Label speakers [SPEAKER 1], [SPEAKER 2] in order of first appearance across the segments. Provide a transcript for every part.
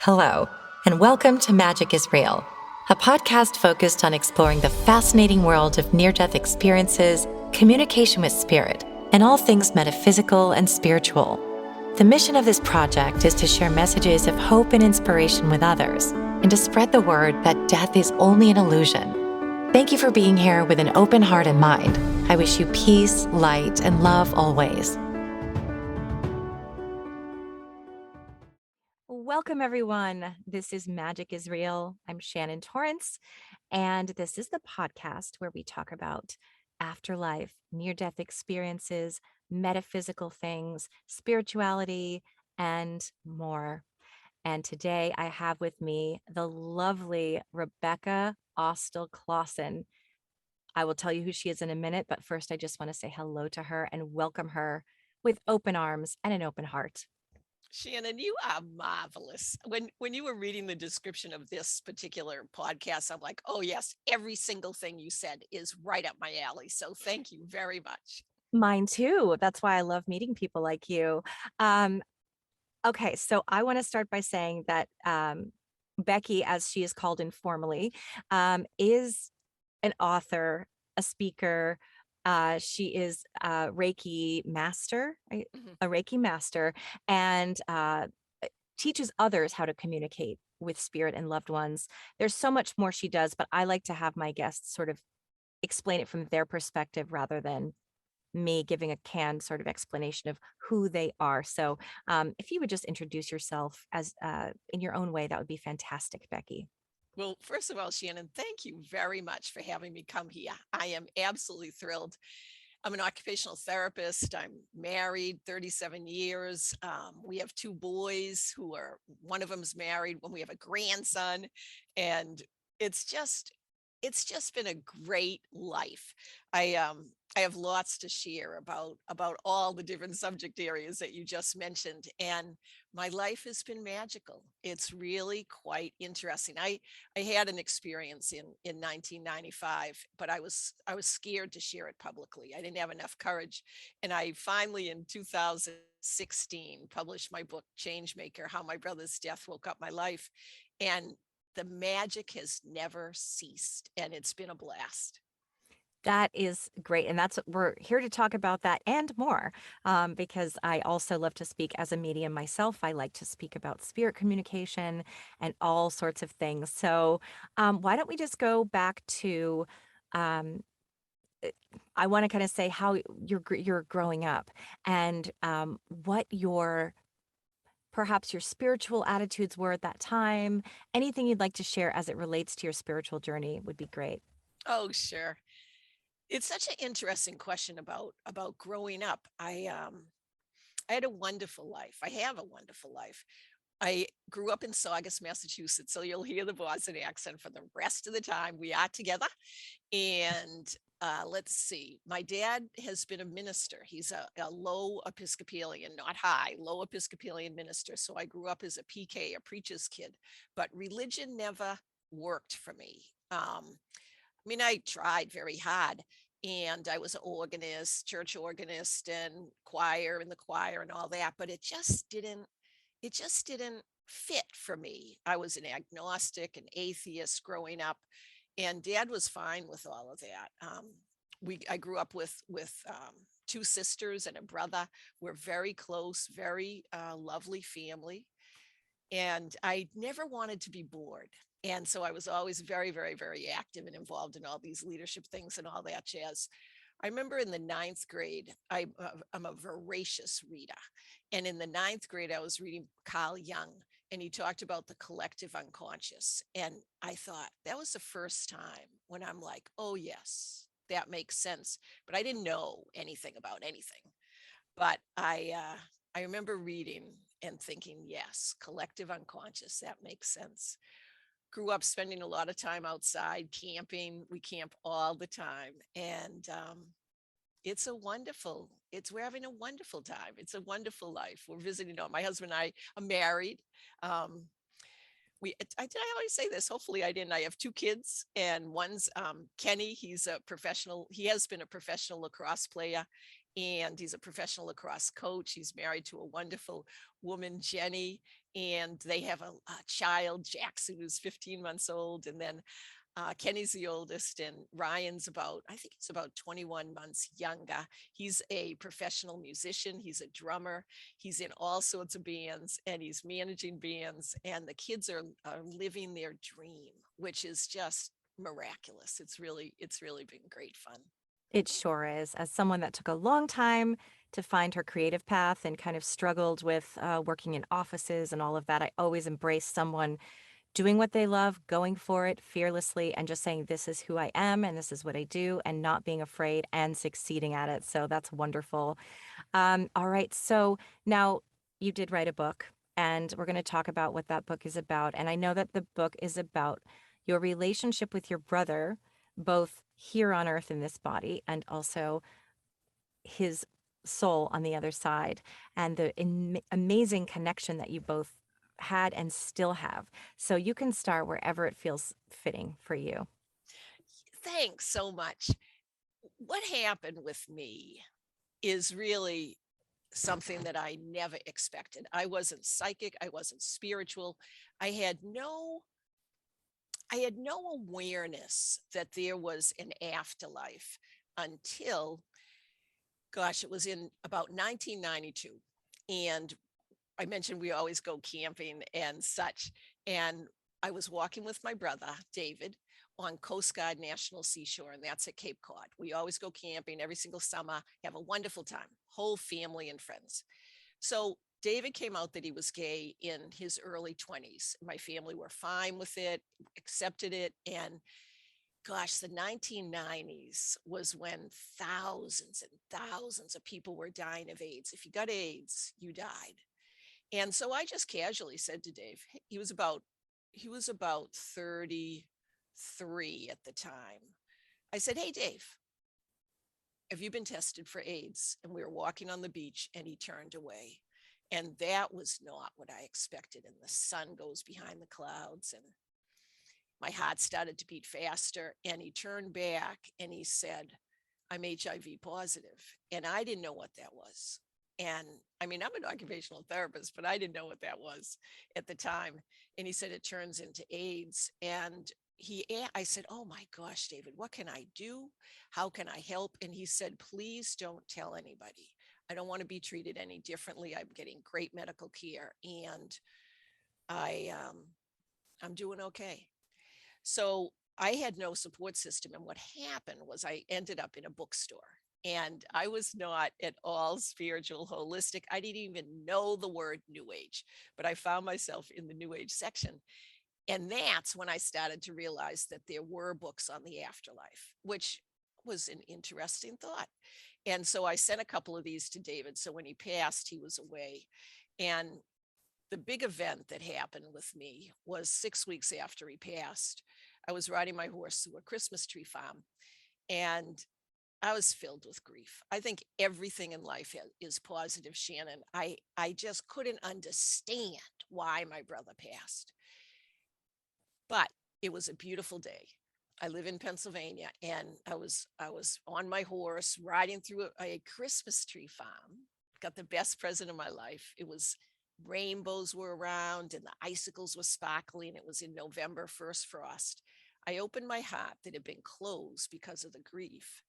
[SPEAKER 1] Hello, and welcome to Magic is Real, a podcast focused on exploring the fascinating world of near-death experiences, communication with spirit, and all things metaphysical and spiritual. The mission of this project is to share messages of hope and inspiration with others, and to spread the word that death is only an illusion. Thank you for being here with an open heart and mind. I wish you peace, light, and love always. Welcome, everyone. This is Magic is Real. I'm Shannon Torrance, and this is the podcast where we talk about afterlife, near-death experiences, metaphysical things, spirituality, and more. And today I have with me the lovely Rebecca Austill-Clausten. I will tell you who she is in a minute, but first I just want to say hello to her and welcome her with open arms and an open heart.
[SPEAKER 2] Shannon, you are marvelous. When you were reading the description of this particular podcast, I'm like, oh yes, every single thing you said is right up my alley. So thank you very much.
[SPEAKER 1] Mine too. That's why I love meeting people like you. Um, okay, so I want to start by saying that Becky, as she is called informally, is an author, a speaker. She is a Reiki master, right?
[SPEAKER 2] Mhm.
[SPEAKER 1] A Reiki master, and teaches others how to communicate with spirit and loved ones. There's so much more she does, but I like to have my guests sort of explain it from their perspective rather than me giving a canned sort of explanation of who they are. So if you would just introduce yourself as in your own way, that would be fantastic, Becky.
[SPEAKER 2] Well, first of all, Shannon, thank you very much for having me come here. I am absolutely thrilled. I'm an occupational therapist. I'm married 37 years. We have two boys who are, one of them is married, when we have a grandson, and it's just it's just been a great life. I have lots to share about all the different subject areas that you just mentioned, and my life has been magical. It's really quite interesting. I had an experience in 1995, but I was scared to share it publicly. I didn't have enough courage, and I finally in 2016 published my book Changemaker: How My Brother's Death Woke Up My Life, and the magic has never ceased, and it's been a blast.
[SPEAKER 1] That is great. And that's what we're here to talk about, that and more, because I also love to speak as a medium myself. I like to speak about spirit communication and all sorts of things. So why don't we just go back to um, I want to kind of say how you're growing up and what your perhaps your spiritual attitudes were at that time. Anything you'd like to share as it relates to your spiritual journey would be great.
[SPEAKER 2] Oh, sure. It's such an interesting question about growing up. I had a wonderful life. I have a wonderful life. I grew up in Saugus, Massachusetts, so you'll hear the Boston accent for the rest of the time we are together. And let's see, my dad has been a minister. He's a low Episcopalian, not high, low Episcopalian minister. So I grew up as a PK, a preacher's kid, but religion never worked for me. I mean, I tried very hard, and I was an organist, church organist, and choir in the choir and all that, but it just didn't fit for me. I was an agnostic, an atheist growing up, and Dad was fine with all of that. I grew up with two sisters and a brother. We're very close, very lovely family, and I never wanted to be bored. And so I was always very, very, very active and involved in all these leadership things and all that jazz. I remember in the ninth grade, I'm a voracious reader. And in the ninth grade, I was reading Carl Jung, and he talked about the collective unconscious. And I thought that was the first time when I'm like, oh, yes, that makes sense. But I didn't know anything about anything. But I remember reading and thinking, yes, collective unconscious, that makes sense. Grew up spending a lot of time outside camping. We camp all the time. And we're having a wonderful time. It's a wonderful life. We're visiting. My husband and I are married. Um, I always say this. Hopefully, I didn't. I have two kids, and one's Kenny. He has been a professional lacrosse player, and he's a professional lacrosse coach. He's married to a wonderful woman, Jenny, and they have a child, Jackson, who's 15 months old. And then Kenny's the oldest, and Ryan's I think he's about 21 months younger. He's a professional musician. He's a drummer. He's in all sorts of bands, and he's managing bands. And the kids are living their dream, which is just miraculous. It's really been great fun.
[SPEAKER 1] It sure is. As someone that took a long time to find her creative path and kind of struggled with working in offices and all of that, I always embrace someone doing what they love, going for it fearlessly, and just saying, this is who I am and this is what I do, and not being afraid and succeeding at it. So that's wonderful. All right. So now you did write a book, and we're going to talk about what that book is about. And I know that the book is about your relationship with your brother, both here on earth in this body and also his soul on the other side, and the amazing connection that you both had and still have. So you can start wherever it feels fitting for you.
[SPEAKER 2] Thanks so much. What happened with me is really something that I never expected. I wasn't psychic, I wasn't spiritual. I had no I had no awareness that there was an afterlife until, gosh, it was in about 1992. And I mentioned we always go camping and such. And I was walking with my brother, David, on Coast Guard National Seashore, and that's at Cape Cod. We always go camping every single summer, have a wonderful time, whole family and friends. So David came out that he was gay in his early 20s. My family were fine with it, accepted it. And gosh, the 1990s was when thousands and thousands of people were dying of AIDS. If you got AIDS, you died. And so I just casually said to Dave, hey, he was about 33 at the time. I said, "Hey Dave, have you been tested for AIDS?" And we were walking on the beach and he turned away. And that was not what I expected. And the sun goes behind the clouds and my heart started to beat faster. And he turned back and he said, "I'm HIV positive." And I didn't know what that was. And I mean, I'm an occupational therapist, but I didn't know what that was at the time. And he said, "It turns into AIDS." And I said, "Oh my gosh, David, what can I do? How can I help?" And he said, "Please don't tell anybody. I don't want to be treated any differently. I'm getting great medical care and I, I'm doing okay." So I had no support system. And what happened was I ended up in a bookstore. And I was not at all spiritual, holistic. I didn't even know the word New Age, but I found myself in the New Age section. And that's when I started to realize that there were books on the afterlife, which was an interesting thought. And so I sent a couple of these to David. So when he passed, he was away. And the big event that happened with me was 6 weeks after he passed. I was riding my horse through a Christmas tree farm and I was filled with grief. I think everything in life is positive, Shannon. I just couldn't understand why my brother passed. But it was a beautiful day. I live in Pennsylvania and I was on my horse riding through a Christmas tree farm. Got the best present of my life. It was rainbows were around and the icicles were sparkling. It was in November, first frost. I opened my heart that had been closed because of the grief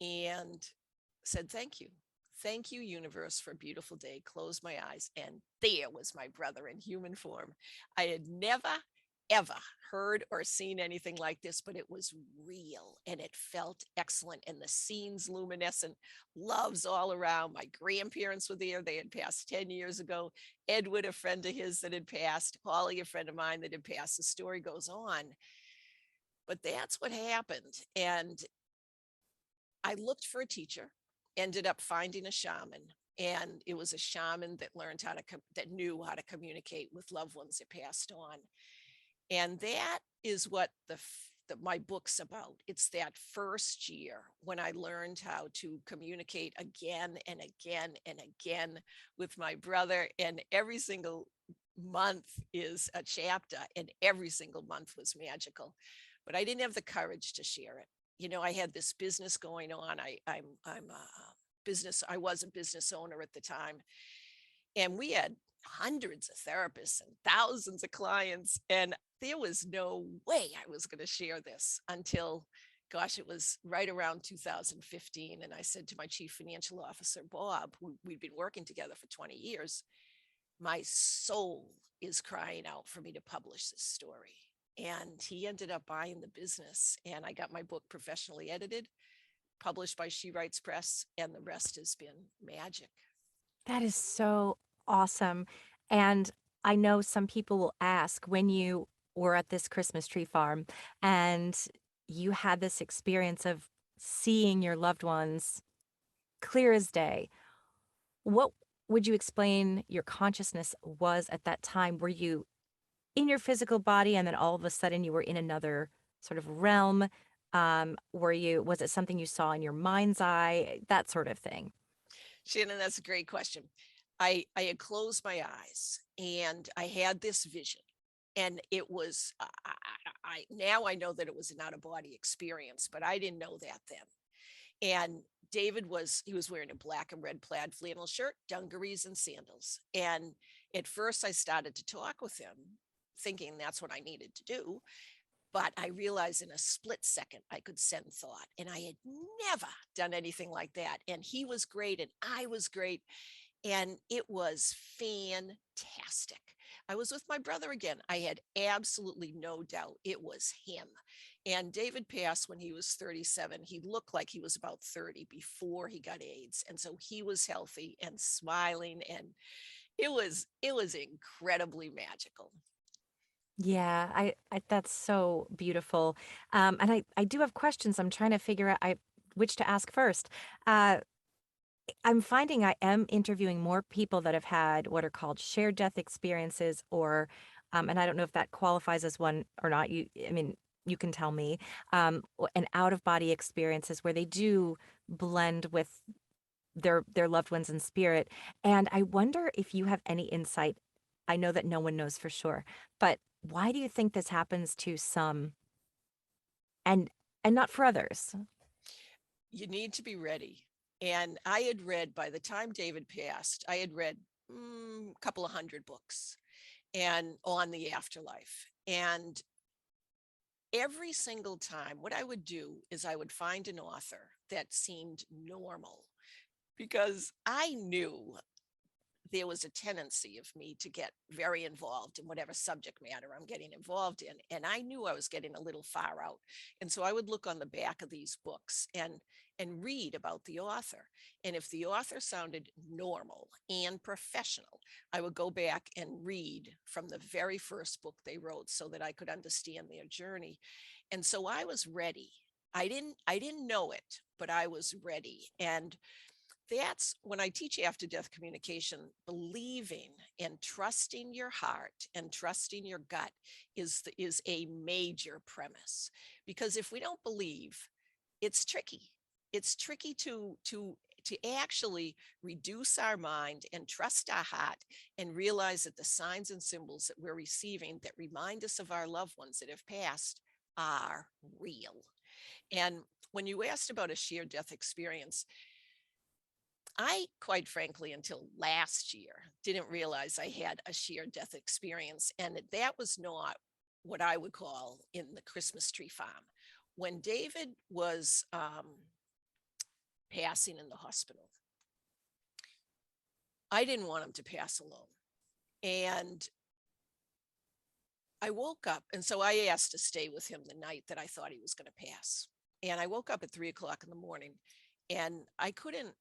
[SPEAKER 2] and said, "Thank you. Thank you, universe, for a beautiful day." Closed my eyes, and there was my brother in human form. I had never, ever heard or seen anything like this, but it was real and it felt excellent. And the scenes luminescent, loves all around. My grandparents were there. They had passed 10 years ago. Edward, a friend of his that had passed, Holly, a friend of mine that had passed. The story goes on. But that's what happened. And I looked for a teacher, ended up finding a shaman, and it was a shaman that learned that knew how to communicate with loved ones that passed on. And that is what my book's about. It's that first year when I learned how to communicate again and again and again with my brother. And every single month is a chapter, and every single month was magical. But I didn't have the courage to share it. You know, I had this business going on. I'm business. I was a business owner at the time, and we had hundreds of therapists and thousands of clients. And there was no way I was going to share this until, gosh, it was right around 2015. And I said to my chief financial officer, Bob, who we'd been working together for 20 years, my soul is crying out for me to publish this story. And he ended up buying the business, and I got my book professionally edited, published by She Writes Press, and the rest has been magic.
[SPEAKER 1] That is so awesome. And I know some people will ask when you were at this Christmas tree farm and you had this experience of seeing your loved ones clear as day. What would you explain your consciousness was at that time? Were you in your physical body and then all of a sudden you were in another sort of realm? Was it something you saw in your mind's eye? That sort of thing.
[SPEAKER 2] Shannon, that's a great question. I had closed my eyes and I had this vision, and it was now I know that it was an out of body experience, but I didn't know that then. And David was he was wearing a black and red plaid flannel shirt, dungarees, and sandals. And at first, I started to talk with him, thinking that's what I needed to do. But I realized in a split second I could send thought, and I had never done anything like that. And he was great, and I was great, and it was fantastic. I was with my brother again. I had absolutely no doubt it was him. And David passed when he was 37. He looked like he was about 30 before he got AIDS. And so he was healthy and smiling, and it was incredibly magical.
[SPEAKER 1] Yeah, I that's so beautiful. And I do have questions. I'm trying to figure out which to ask first. Uh, I'm finding I am interviewing more people that have had what are called shared death experiences, or, and I don't know if that qualifies as one or not. I mean, you can tell me, an out of body experiences where they do blend with their loved ones in spirit. And I wonder if you have any insight. I know that no one knows for sure, but why do you think this happens to some and not for others?
[SPEAKER 2] You need to be ready. And I had read, by the time David passed, I had read a couple of hundred books and on the afterlife. And every single time, what I would do is I would find an author that seemed normal, because I knew there was a tendency of me to get very involved in whatever subject matter I'm getting involved in. And I knew I was getting a little far out. And so I would look on the back of these books and read about the author. And if the author sounded normal and professional, I would go back and read from the very first book they wrote so that I could understand their journey. And so I was ready. I didn't know it, but I was ready. And that's when I teach after death communication. Believing and trusting your heart and trusting your gut is a major premise, because if we don't believe, it's tricky. It's tricky to actually reduce our mind and trust our heart and realize that the signs and symbols that we're receiving that remind us of our loved ones that have passed are real. And when you asked about a sheer death experience, I, quite frankly, until last year, didn't realize I had a sheer death experience. And that was not what I would call in the Christmas tree farm. When David was passing in the hospital, I didn't want him to pass alone. And I woke up, and so I asked to stay with him the night that I thought he was going to pass. And I woke up at 3 o'clock in the morning, and I couldn't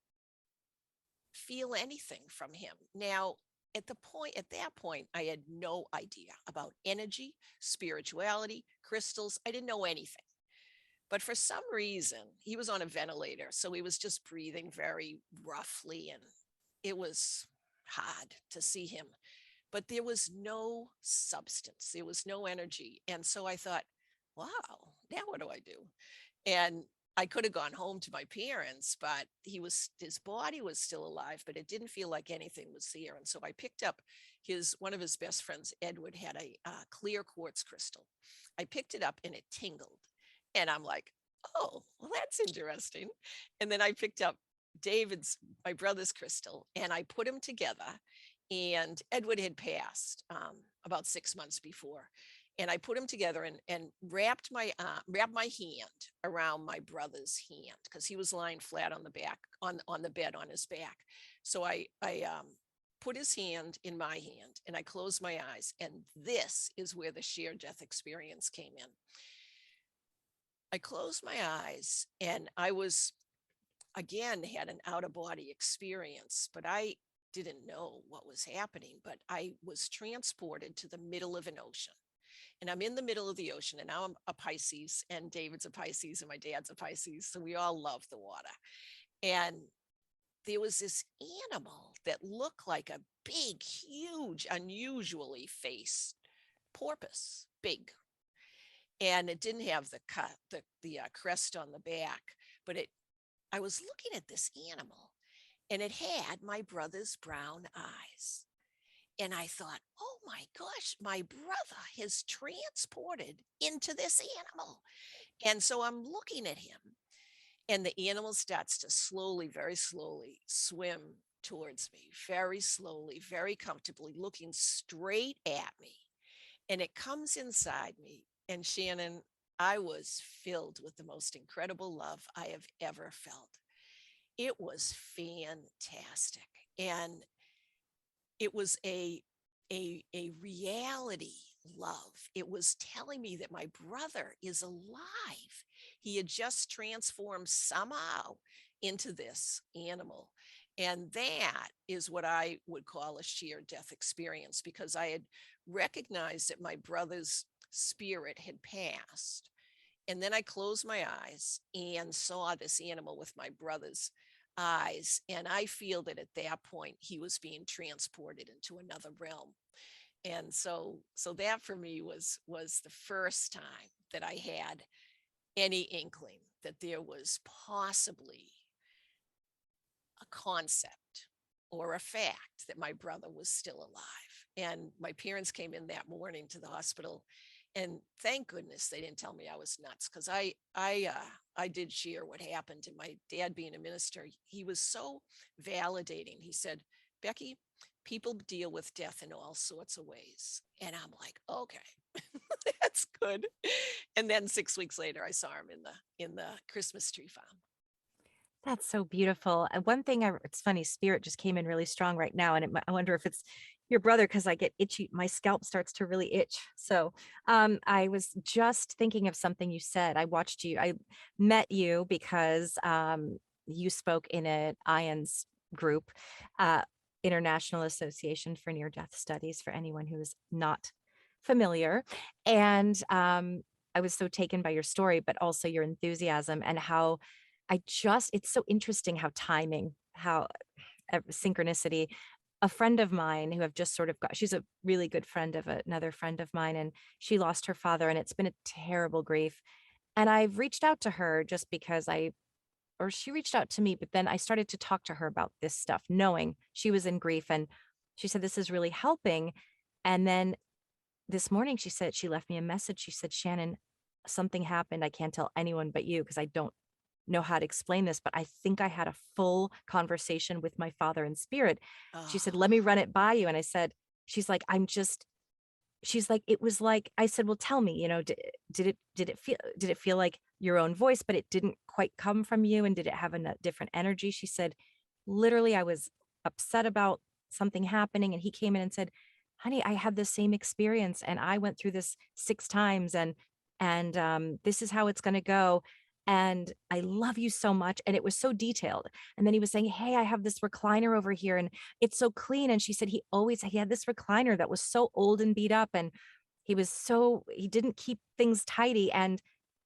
[SPEAKER 2] feel anything from him. Now, at that point, I had no idea about energy, spirituality, crystals. I didn't know anything. But for some reason, he was on a ventilator. So he was just breathing very roughly. And it was hard to see him. But there was no substance, there was no energy. And so I thought, wow, now what do I do? And I could have gone home to my parents, but his body was still alive, but it didn't feel like anything was there. And so I picked up one of his best friends, Edward, had a clear quartz crystal. I picked it up and it tingled. And I'm like, oh, well, that's interesting. And then I picked up David's my brother's crystal, and I put them together. And Edward had passed about 6 months before, and I put them together and wrapped my hand around my brother's hand because he was lying flat on the back on the bed on his back. So I put his hand in my hand, and I closed my eyes, and this is where the sheer death experience came in. I closed my eyes, and I was again had an out of body experience, but I didn't know what was happening. But I was transported to the middle of an ocean. And I'm in the middle of the ocean, and now I'm a Pisces, and David's a Pisces, and my dad's a Pisces. So we all love the water. And there was this animal that looked like a big, huge, unusually faced porpoise, big. And it didn't have the crest on the back, but I was looking at this animal, and it had my brother's brown eyes. And I thought, oh my gosh, my brother has transported into this animal. And so I'm looking at him, and the animal starts to slowly, very slowly swim towards me, very slowly, very comfortably, looking straight at me. And it comes inside me. And Shannon, I was filled with the most incredible love I have ever felt. It was fantastic. And it was a reality love. It was telling me that my brother is alive. He had just transformed somehow into this animal. And that is what I would call a sheer death experience, because I had recognized that my brother's spirit had passed. And then I closed my eyes and saw this animal with my brother's eyes. And I feel that at that point, he was being transported into another realm. And so that for me was the first time that I had any inkling that there was possibly a concept or a fact that my brother was still alive. And my parents came in that morning to the hospital, and thank goodness they didn't tell me I was nuts, because I did share what happened. And my dad, being a minister, he was so validating. He said, Becky, people deal with death in all sorts of ways. And I'm like, okay, that's good. And then 6 weeks later, I saw him in the Christmas tree farm.
[SPEAKER 1] That's so beautiful. And one thing it's funny, spirit just came in really strong right now. And I wonder if it's your brother because I get itchy. My scalp starts to really itch. So I was just thinking of something you said. I met you because you spoke in an IANS group, uh, International Association for Near Death Studies, for anyone who is not familiar. And I was so taken by your story, but also your enthusiasm and how it's so interesting how timing, how synchronicity. A friend of mine who I've just sort of got, she's a really good friend of another friend of mine, and she lost her father, and it's been a terrible grief. And I've reached out to her just because or she reached out to me, but then I started to talk to her about this stuff, knowing she was in grief. And she said, this is really helping. And then this morning, she said, she left me a message. She said, Shannon, something happened. I can't tell anyone but you because I don't know how to explain this, but I think I had a full conversation with my father in spirit. She said, let
[SPEAKER 2] Oh,
[SPEAKER 1] me run it by you. And I said, she's like, she's like, it was like, I said, well, tell me, did it feel like your own voice, but it didn't quite come from you? And did it have a different energy? She said, literally, I was upset about something happening. And he came in and said, honey, I had the same experience and I went through this 6 times and this is how it's going to go. And I love you so much. And it was so detailed. And then he was saying, hey, I have this recliner over here and it's so clean. And she said he had this recliner that was so old and beat up. And he didn't keep things tidy. And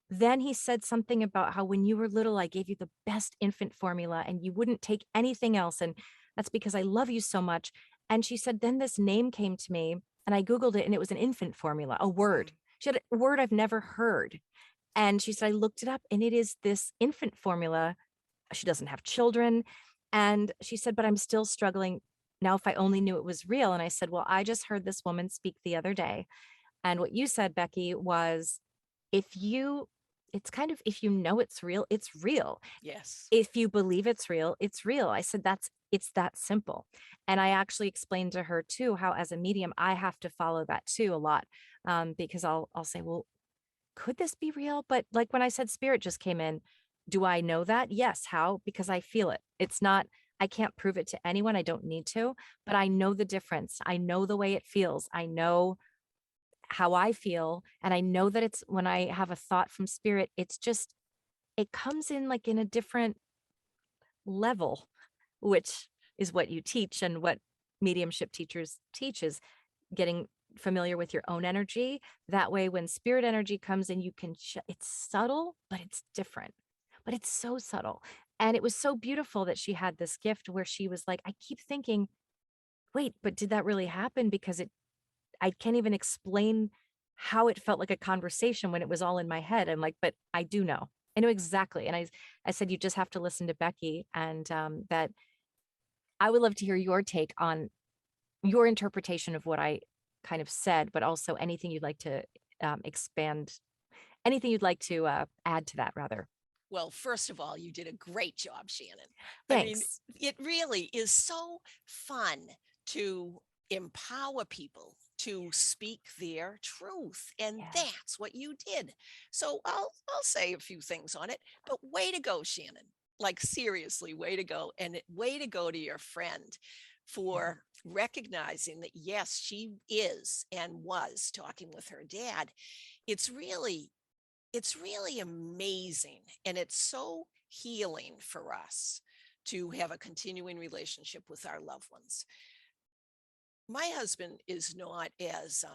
[SPEAKER 1] then he said something about how when you were little, I gave you the best infant formula and you wouldn't take anything else. And that's because I love you so much. And she said, then this name came to me and I Googled it and it was an infant formula, a
[SPEAKER 2] mm,
[SPEAKER 1] word. She had a word I've never heard. And she said, I looked it up and it is this infant formula. She doesn't have children. And she said, but I'm still struggling now. If I only knew it was real. And I said, well, I just heard this woman speak the other day. And what you said, Becky, was if you it's kind of, if you know it's real, it's real.
[SPEAKER 2] Yes.
[SPEAKER 1] If you believe it's real, it's real. I said, it's that simple. And I actually explained to her too how, as a medium, I have to follow that too a lot, because I'll say, well, could this be real? But like when I said spirit just came in, do I know that? Yes. How? Because I feel it. It's not, I can't prove it to anyone. I don't need to, but I know the difference. I know the way it feels. I know how I feel. And I know that it's, when I have a thought from spirit, it's just, it comes in like in a different level, which is what you teach and what mediumship teachers teach, is getting familiar with your own energy. That way, when spirit energy comes in, you can, it's subtle, but it's different, but it's so subtle. And it was so beautiful that she had this gift where she was like, I keep thinking, wait, but did that really happen? Because I can't even explain how it felt like a conversation when it was all in my head. I'm like, but I do know. I know exactly. And I said, you just have to listen to Becky. And that I would love to hear your take on your interpretation of what I kind of said, but also anything you'd like to expand, anything you'd like to add to that, rather.
[SPEAKER 2] Well, first of all, you did a great job, Shannon. I mean,
[SPEAKER 1] Thanks.
[SPEAKER 2] it really is so fun to empower people to speak their truth, and
[SPEAKER 1] Yeah.
[SPEAKER 2] that's what you did. So I'll say a few things on it, but way to go, Shannon. Like seriously, way to go, and way to go to your friend
[SPEAKER 1] Yeah.
[SPEAKER 2] for recognizing that yes, she is and was talking with her dad. It's really it's really amazing, and it's so healing for us to have a continuing relationship with our loved ones. My husband is not as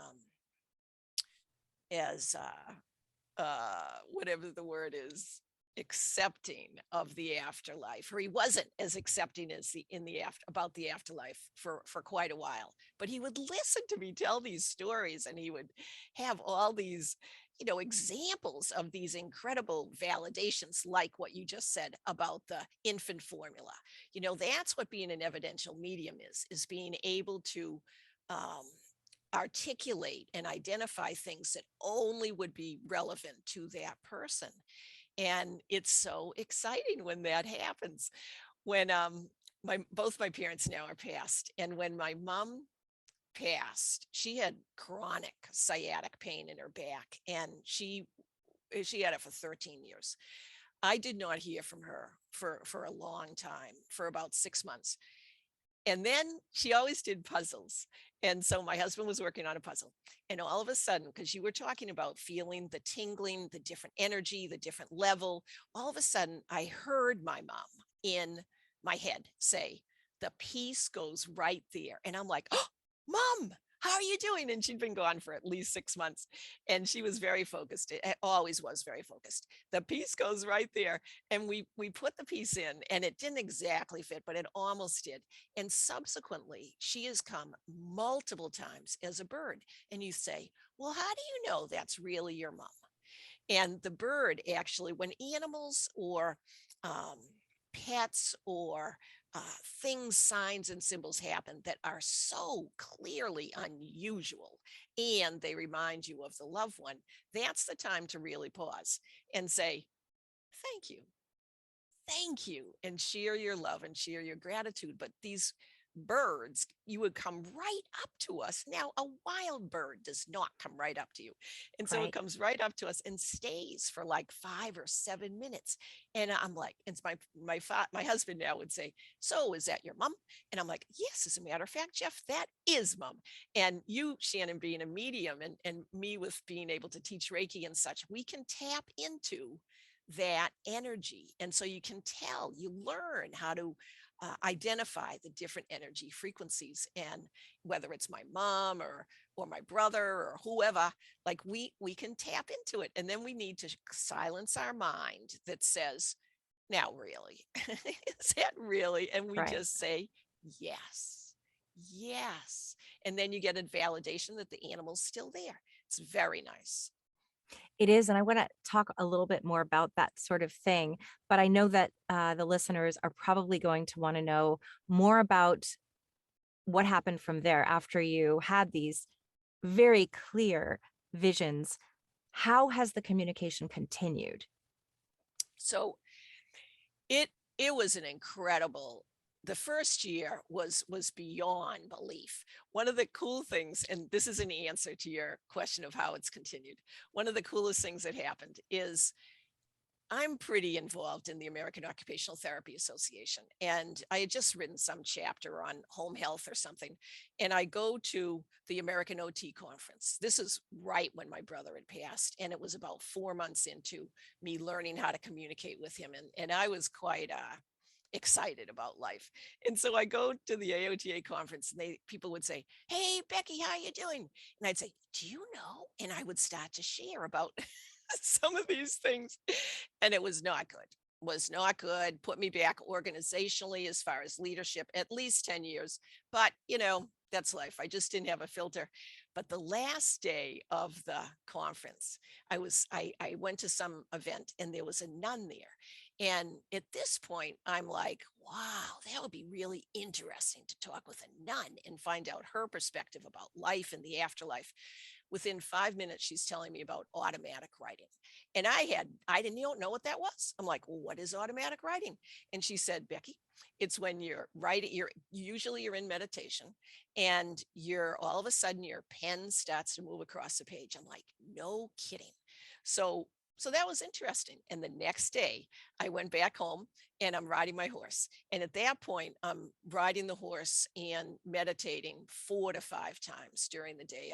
[SPEAKER 2] whatever the word is, accepting of the afterlife, or he wasn't as accepting as the in the after about the afterlife for quite a while. But he would listen to me tell these stories, and he would have all these, examples of these incredible validations, like what you just said about the infant formula. That's what being an evidential medium is being able to um, articulate and identify things that only would be relevant to that person. And it's so exciting when that happens. When my both my parents now are passed, and when my mom passed, she had chronic sciatic pain in her back, and she had it for 13 years. I did not hear from her for a long time, for about 6 months. And then she always did puzzles. And so my husband was working on a puzzle. And all of a sudden, because you were talking about feeling the tingling, the different energy, the different level, all of a sudden I heard my mom in my head say, the piece goes right there. And I'm like, oh, Mom, how are you doing? And she'd been gone for at least 6 months. And she was very focused. It always was very focused. The piece goes right there. And we put the piece in, and it didn't exactly fit, but it almost did. And subsequently, she has come multiple times as a bird. And you say, well, how do you know that's really your mom? And the bird actually, when animals or um, pets or things, signs, and symbols happen that are so clearly unusual and they remind you of the loved one, that's the time to really pause and say, thank you, thank you, and share your love and share your gratitude. But these birds, you would come right up to us. Now, a wild bird does not come right up to you. And so it
[SPEAKER 1] Right.
[SPEAKER 2] comes right up to us and stays for like 5 or 7 minutes. And I'm like, it's my husband now would say, so is that your mom? And I'm like, yes, as a matter of fact, Jeff, that is mom. And you, Shannon, being a medium, and me with being able to teach Reiki and such, we can tap into that energy. And so you can tell, you learn how to identify the different energy frequencies, and whether it's my mom or my brother or whoever, like we can tap into it. And then we need to silence our mind that says, now really, is that really? And we
[SPEAKER 1] Right.
[SPEAKER 2] just say yes, yes. And then you get a validation that the animal's still there. It's very nice.
[SPEAKER 1] It is, and I wanna talk a little bit more about that sort of thing, but I know that, the listeners are probably going to wanna know more about what happened from there after you had these very clear visions. How has the communication continued?
[SPEAKER 2] So it it was an incredible, the first year was beyond belief. One of the cool things, and this is an answer to your question of how it's continued. One of the coolest things that happened is I'm pretty involved in the American Occupational Therapy Association, and I had just written some chapter on home health or something. And I go to the American OT conference. This is right when my brother had passed, and it was about 4 months into me learning how to communicate with him. And I was quite excited about life. And so I go to the AOTA conference, and people would say, "Hey, Becky, how you doing?" And I'd say, "Do you know?" And I would start to share about some of these things, and it was not good, put me back organizationally as far as leadership, at least 10 years. But, that's life. I just didn't have a filter. But the last day of the conference, I went to some event and there was a nun there. And at this point, I'm like, wow, that would be really interesting to talk with a nun and find out her perspective about life and the afterlife. Within 5 minutes, she's telling me about automatic writing. And I didn't even know what that was. I'm like, well, what is automatic writing? And she said, Becky, it's when you're writing, you're in meditation, and you're all of a sudden your pen starts to move across the page. I'm like, no kidding. So so that was interesting. And the next day I went back home and I'm riding my horse. And at that point, I'm riding the horse and meditating 4 to 5 times during the day.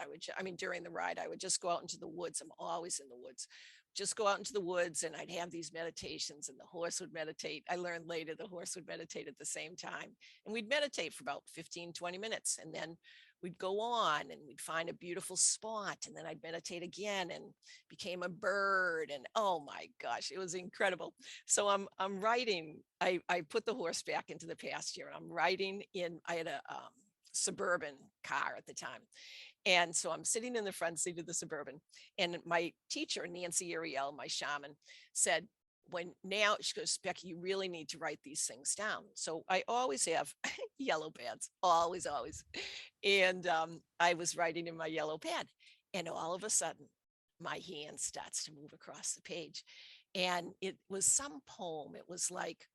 [SPEAKER 2] During the ride, I would just go out into the woods. I'm always in the woods. Just go out into the woods and I'd have these meditations, and the horse would meditate. I learned later the horse would meditate at the same time. And we'd meditate for about 15, 20 minutes. And then we'd go on and we'd find a beautiful spot. And then I'd meditate again and became a bird. And oh my gosh, it was incredible. So I'm riding. I put the horse back into the pasture, and I'm riding in. I had a suburban car at the time, and so I'm sitting in the front seat of the suburban, and my teacher, Nancy Ariel, my shaman, said, when now she goes, Becky, you really need to write these things down. So I always have yellow pads, always, always. And I was writing in my yellow pad, and all of a sudden, my hand starts to move across the page. And it was some poem. It was like,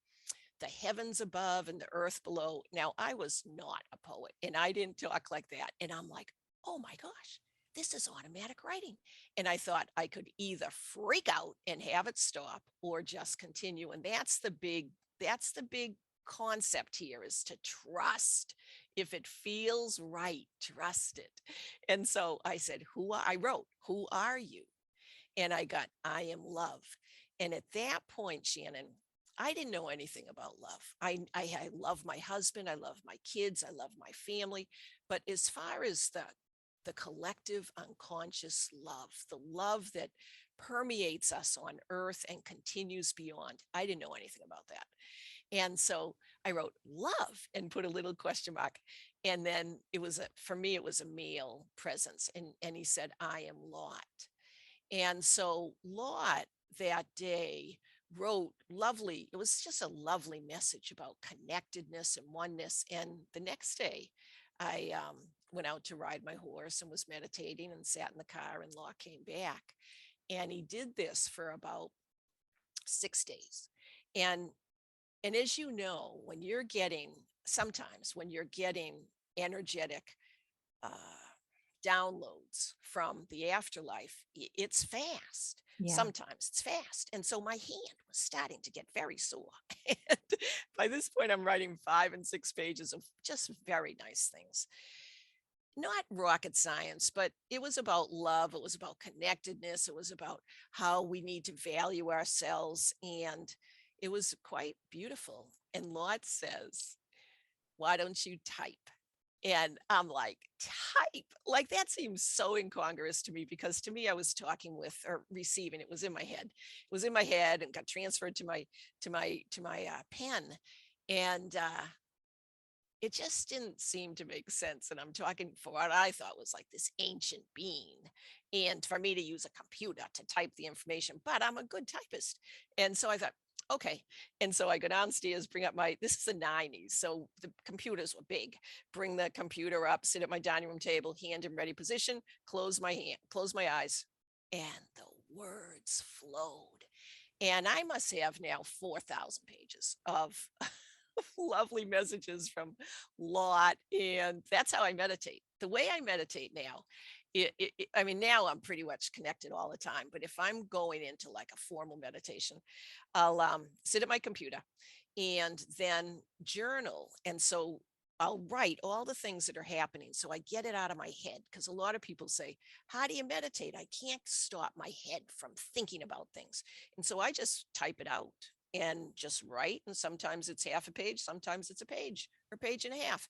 [SPEAKER 2] the heavens above and the earth below. Now, I was not a poet and I didn't talk like that. And I'm like, oh my gosh, this is automatic writing. And I thought I could either freak out and have it stop or just continue. And that's the big concept here, is to trust. If it feels right, trust it. And so I said, I wrote, who are you? And I got, I am love. And at that point, Shannon, I didn't know anything about love. I love my husband, I love my kids, I love my family. But as far as the collective unconscious love, the love that permeates us on earth and continues beyond, I didn't know anything about that. And so I wrote love and put a little question mark. And then for me, it was a male presence. And he said, I am Lot. And so Lot that day wrote lovely, it was just a lovely message about connectedness and oneness. And the next day, I went out to ride my horse and was meditating and sat in the car, and Law came back. And he did this for about 6 days. And and as you know, when you're getting energetic uh, downloads from the afterlife, it's fast.
[SPEAKER 1] Yeah.
[SPEAKER 2] Sometimes it's fast. And so my hand was starting to get very sore. And by this point, I'm writing 5 and 6 pages of just very nice things. Not rocket science, but it was about love. It was about connectedness. It was about how we need to value ourselves. And it was quite beautiful. And Lot says, why don't you type? And I'm like, type? Like, that seems so incongruous to me, because to me, I was talking with or receiving. It was in my head. It was in my head and got transferred to my pen. And it just didn't seem to make sense. And I'm talking for what I thought was like this ancient being. And for me to use a computer to type the information, but I'm a good typist. And so I thought, okay. And so I go downstairs, bring up this is the 90s. So the computers were big. Bring the computer up, sit at my dining room table, hand in ready position, close my eyes. And the words flowed. And I must have now 4,000 pages of lovely messages from Lot. And that's how I meditate. The way I meditate now, I mean, now I'm pretty much connected all the time. But if I'm going into like a formal meditation, I'll sit at my computer and then journal. And so I'll write all the things that are happening. So I get it out of my head. Because a lot of people say, how do you meditate? I can't stop my head from thinking about things. And so I just type it out and just write. And sometimes it's half a page, sometimes it's a page or page and a half.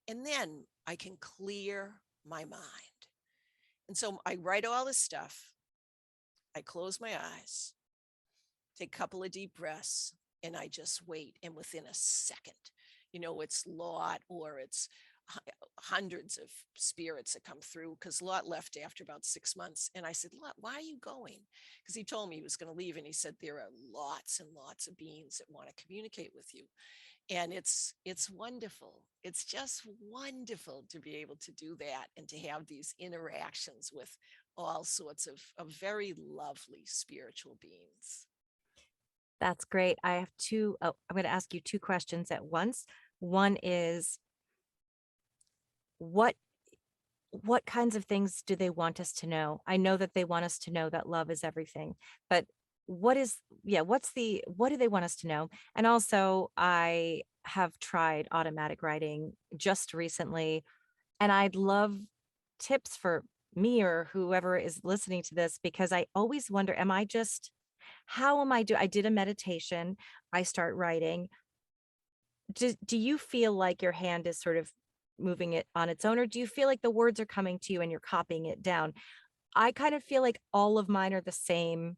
[SPEAKER 2] And then I can clear my mind. And so I write all this stuff. I close my eyes, take a couple of deep breaths, and I just wait. And within a second, it's Lot or it's hundreds of spirits that come through, because Lot left after about 6 months. And I said, Lot, why are you going? Because he told me he was going to leave. And he said, there are lots and lots of beings that want to communicate with you. And it's wonderful. It's just wonderful to be able to do that and to have these interactions with all sorts of very lovely spiritual beings.
[SPEAKER 1] That's great. I have two. Oh, I'm going to ask you two questions at once. One is what what kinds of things do they want us to know? I know that they want us to know that love is everything, but what do they want us to know? And also, I have tried automatic writing just recently, and I'd love tips for me or whoever is listening to this, because I always wonder, how am I I did a meditation, I start writing. Do you feel like your hand is sort of moving it on its own, or do you feel like the words are coming to you and you're copying it down? I kind of feel like all of mine are the same.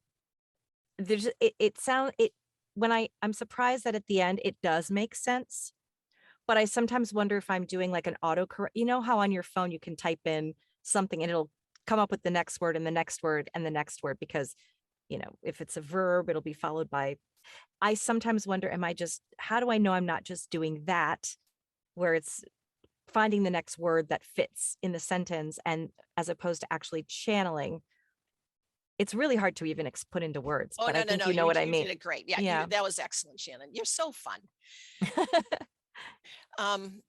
[SPEAKER 1] There's it sound it when I'm surprised that at the end it does make sense, but I sometimes wonder if I'm doing like an autocorrect. You know how on your phone you can type in something and it'll come up with the next word and the next word and the next word, because if it's a verb, it'll be followed by. I sometimes wonder, how do I know I'm not just doing that, where it's finding the next word that fits in the sentence, and as opposed to actually channeling. It's really hard to even put into words,
[SPEAKER 2] Oh,
[SPEAKER 1] but I
[SPEAKER 2] no, no,
[SPEAKER 1] think
[SPEAKER 2] no.
[SPEAKER 1] you know
[SPEAKER 2] You
[SPEAKER 1] what I
[SPEAKER 2] you
[SPEAKER 1] mean.
[SPEAKER 2] did it great. Yeah,
[SPEAKER 1] Yeah.
[SPEAKER 2] that was excellent, Shannon. You're so fun. Um,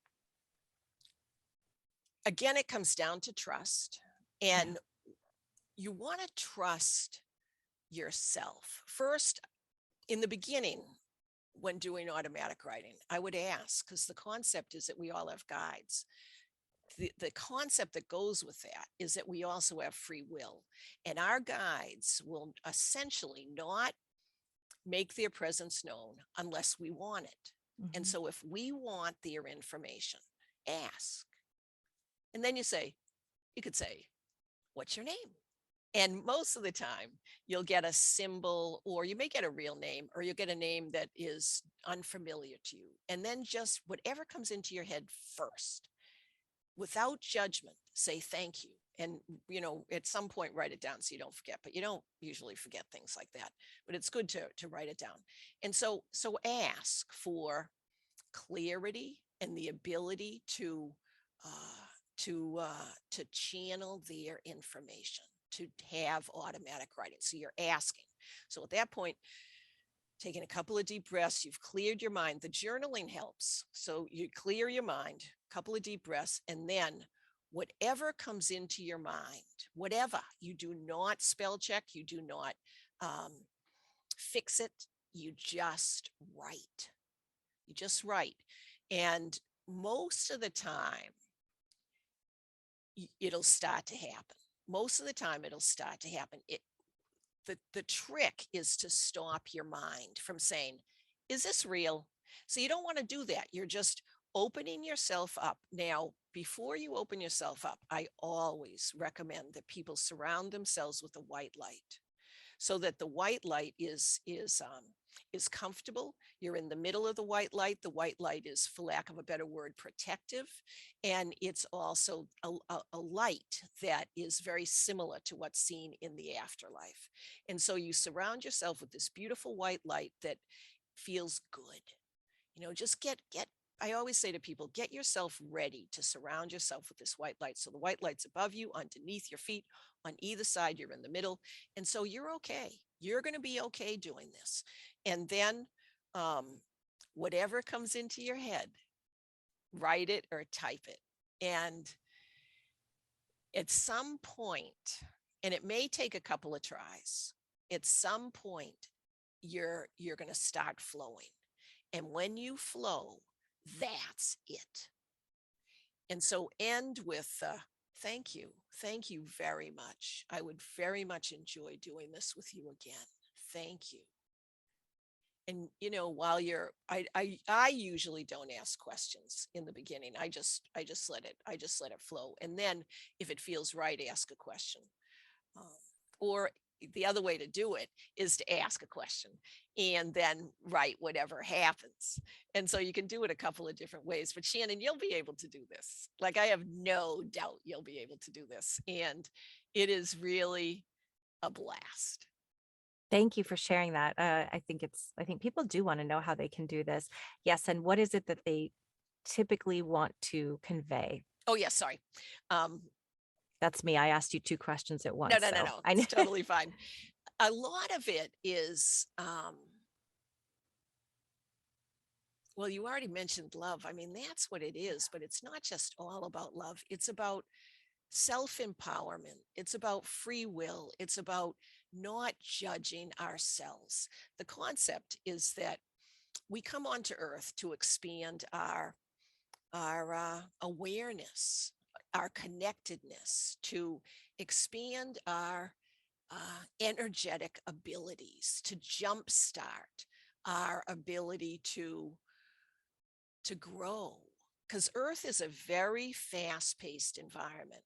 [SPEAKER 2] Again, it comes down to trust.
[SPEAKER 1] Yeah.
[SPEAKER 2] And you want to trust yourself. First, in the beginning, when doing automatic writing, I would ask, because the concept is that we all have guides. The concept that goes with that is that we also have free will, and our guides will essentially not make their presence known unless we want it. And
[SPEAKER 1] Mhm.
[SPEAKER 2] so if we want their information, ask. And then you could say, what's your name? And most of the time, you'll get a symbol, or you may get a real name, or you'll get a name that is unfamiliar to you. And then just whatever comes into your head first, without judgment, say thank you. And, at some point, write it down so you don't forget. But you don't usually forget things like that. But it's good to write it down. And so ask for clarity and the ability to channel their information, to have automatic writing. So you're asking. So at that point, taking a couple of deep breaths, you've cleared your mind. The journaling helps. So you clear your mind, a couple of deep breaths, and then whatever comes into your mind, whatever, you do not spell check, you do not um, fix it, you just write. You just write. And most of the time, it'll start to happen. Most of the time, it'll start to happen. The trick is to stop your mind from saying, is this real? So you don't want to do that. You're just opening yourself up. Now, before you open yourself up, I always recommend that people surround themselves with a white light, so that the white light is comfortable. You're in the middle of the white light. The white light is, for lack of a better word, protective, and it's also a light that is very similar to what's seen in the afterlife. And so you surround yourself with this beautiful white light that feels good. Just get I always say to people, get yourself ready to surround yourself with this white light. So the white light's above you, underneath your feet, on either side, you're in the middle. And so you're okay. You're going to be okay doing this. And then um, whatever comes into your head, write it or type it. And at some point, and it may take a couple of tries, at some point, you're going to start flowing. And when you flow, that's it. And so end with thank you. Thank you very much. I would very much enjoy doing this with you again. Thank you. And while I usually don't ask questions in the beginning. I just let it flow. And then if it feels right, ask a question. Um, or the other way to do it is to ask a question and then write whatever happens. And so you can do it a couple of different ways. But Shannon, you'll be able to do this. Like, I have no doubt you'll be able to do this. And it is really a blast.
[SPEAKER 1] Thank you for sharing that. I think people do want to know how they can do this. Yes, and what is it that they typically want to convey?
[SPEAKER 2] Oh, yeah, sorry. Um,
[SPEAKER 1] That's me. I asked you two questions at
[SPEAKER 2] no,
[SPEAKER 1] once,
[SPEAKER 2] no, no,
[SPEAKER 1] so
[SPEAKER 2] no.
[SPEAKER 1] I know.
[SPEAKER 2] It's totally fine. A lot of it is, well, you already mentioned love. I mean, that's what it is, but it's not just all about love. It's about self empowerment. It's about free will. It's about not judging ourselves. The concept is that we come onto earth to expand our awareness, our connectedness, to expand our energetic abilities, to jumpstart our ability to grow, because earth is a very fast-paced environment.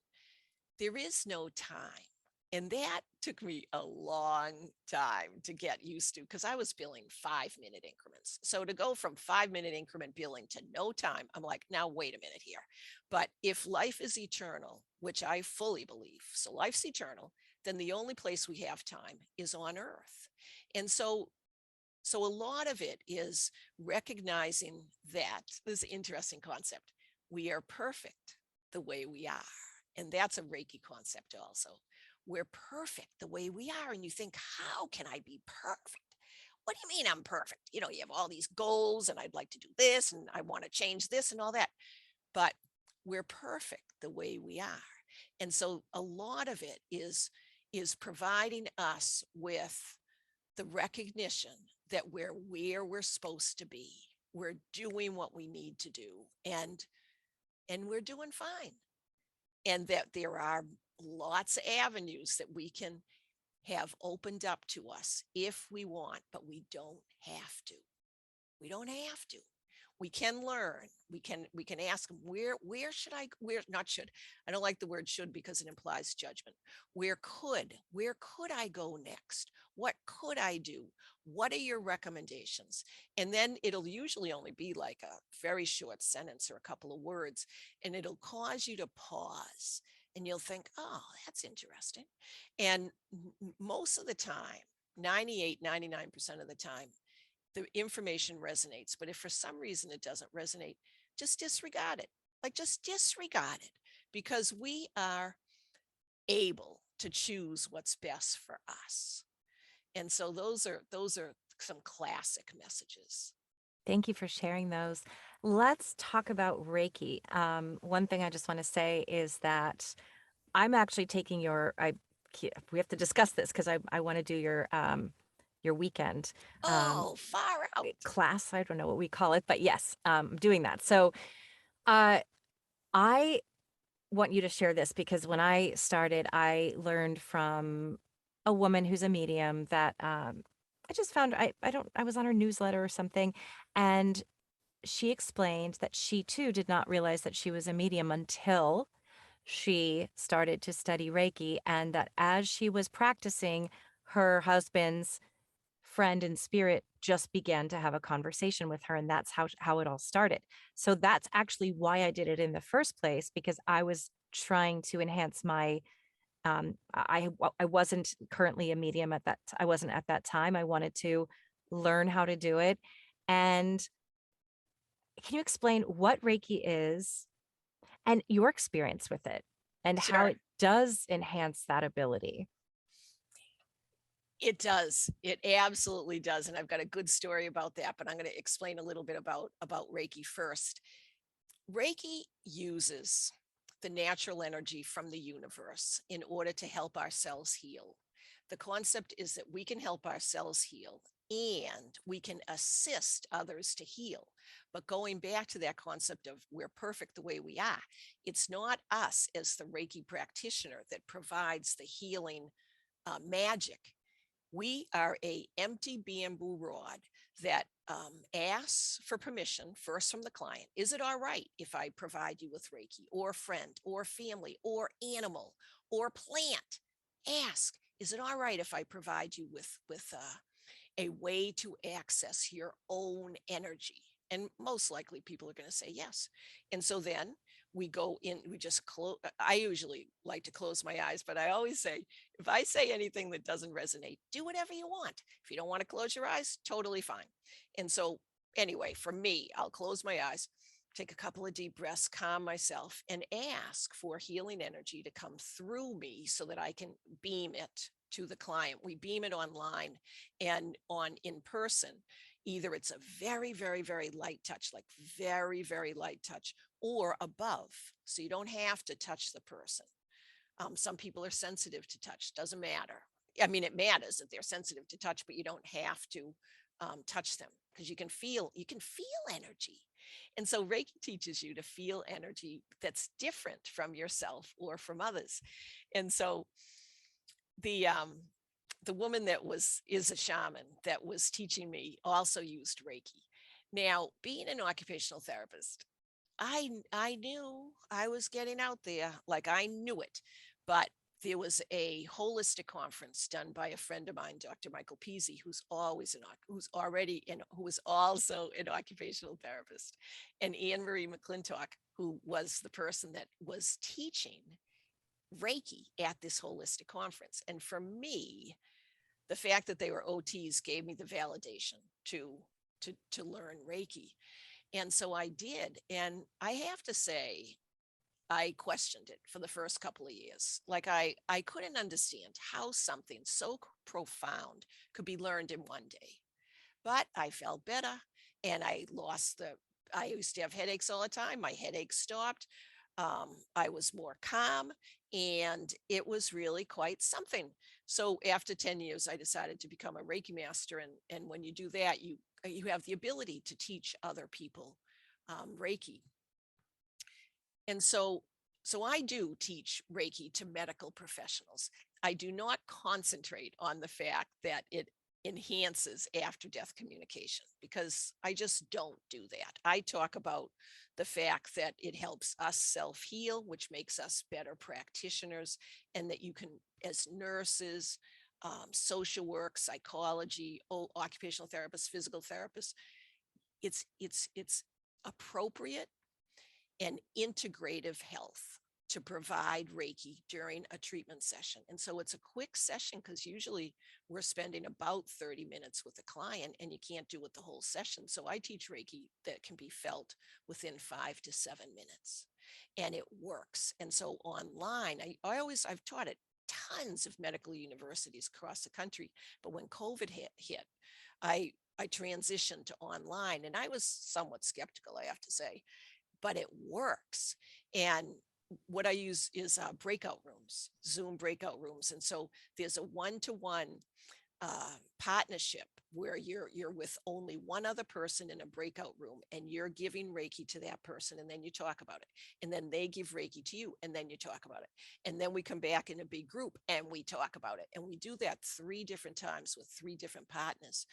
[SPEAKER 2] There is no time. And that took me a long time to get used to, because I was billing 5-minute increments. So to go from 5-minute increment billing to no time, I'm like, now wait a minute here. But if life is eternal, which I fully believe, so life's eternal, then the only place we have time is on earth. And so a lot of it is recognizing that this interesting concept. We are perfect the way we are. And that's a Reiki concept also. We're perfect the way we are. And you think, how can I be perfect? What do you mean I'm perfect? You have all these goals and I'd like to do this and I want to change this and all that. But we're perfect the way we are. And so a lot of it is providing us with the recognition that we're where we're supposed to be. We're doing what we need to do, and we're doing fine. And that there are lots of avenues that we can have opened up to us if we want, but we don't have to. We don't have to. We can learn. We can ask them, where should I, where not should. I don't like the word should because it implies judgment. Where could I go next? What could I do? What are your recommendations? And then it'll usually only be like a very short sentence or a couple of words, and it'll cause you to pause and you'll think, oh, that's interesting. And most of the time, 98, 99% of the time, the information resonates. But if for some reason it doesn't resonate, just disregard it. Like, just disregard it, because we are able to choose what's best for us. And so those are some classic messages.
[SPEAKER 1] Thank you for sharing those. Let's talk about Reiki. One thing I just want to say is that I'm actually taking we have to discuss this because I want to do your weekend um,
[SPEAKER 2] Oh, far out.
[SPEAKER 1] class. I don't know what we call it, but yes, I'm doing that. So uh, I want you to share this because when I started, I learned from a woman who's a medium that I just found I was on her newsletter or something, and she explained that she too did not realize that she was a medium until she started to study Reiki, and that as she was practicing, her husband's friend in spirit just began to have a conversation with her, and that's how it all started. So that's actually why I did it in the first place, because I was trying to enhance my I wasn't currently a medium I wasn't at that time. I wanted to learn how to do it. And can you explain what Reiki is and your experience with it and how
[SPEAKER 2] Sure.
[SPEAKER 1] it does enhance that ability?
[SPEAKER 2] It does. It absolutely does. And I've got a good story about that, but I'm going to explain a little bit about Reiki first. Reiki uses the natural energy from the universe in order to help our cells heal. The concept is that we can help our cells heal and we can assist others to heal. But going back to that concept of we're perfect the way we are, it's not us as the Reiki practitioner that provides the healing magic. We are a empty bamboo rod that asks for permission first from the client. Is it all right if I provide you with Reiki or friend or family or animal or plant? Ask, is it all right if I provide you with a way to access your own energy? And most likely people are going to say yes. And so then we go in, we just close. I usually like to close my eyes, but I always say, if I say anything that doesn't resonate, do whatever you want. If you don't want to close your eyes, totally fine. And so, anyway, for me, I'll close my eyes, take a couple of deep breaths, calm myself, and ask for healing energy to come through me so that I can beam it to the client. We beam it online and on in person. Either it's a very, very, very light touch, like very, very light touch, or above. So you don't have to touch the person. Some people are sensitive to touch, doesn't matter. I mean, it matters that they're sensitive to touch, but you don't have to touch them because you can feel energy. And so Reiki teaches you to feel energy that's different from yourself or from others. And so the the woman that is a shaman that was teaching me also used Reiki. Now, being an occupational therapist, I knew I was getting out there, like I knew it, but there was a holistic conference done by a friend of mine, Dr. Michael Peasy, who's already in who was also an occupational therapist, and Anne Marie McClintock, who was the person that was teaching Reiki at this holistic conference. And for me, the fact that they were OTs gave me the validation to learn Reiki. And so I did. And I have to say, I questioned it for the first couple of years. Like I couldn't understand how something so profound could be learned in one day. But I felt better and I used to have headaches all the time. My headaches stopped. I was more calm and it was really quite something. So after 10 years, I decided to become a Reiki master. And when you do that, you have the ability to teach other people Reiki. And so I do teach Reiki to medical professionals. I do not concentrate on the fact that it enhances after death communication because I just don't do that. I talk about the fact that it helps us self heal, which makes us better practitioners, and that you can, as nurses, social work, psychology, occupational therapists, physical therapists, it's appropriate and integrative health to provide Reiki during a treatment session. And so it's a quick session because usually we're spending about 30 minutes with a client and you can't do it the whole session. So I teach Reiki that can be felt within 5 to 7 minutes and it works. And so online, I've taught at tons of medical universities across the country. But when COVID hit I transitioned to online and I was somewhat skeptical, I have to say, but it works. And what I use is breakout rooms, Zoom breakout rooms. And so there's a one-to-one partnership where you're with only one other person in a breakout room and you're giving Reiki to that person and then you talk about it. And then they give Reiki to you and then you talk about it. And then we come back in a big group and we talk about it. And we do that 3 different times with 3 different partners.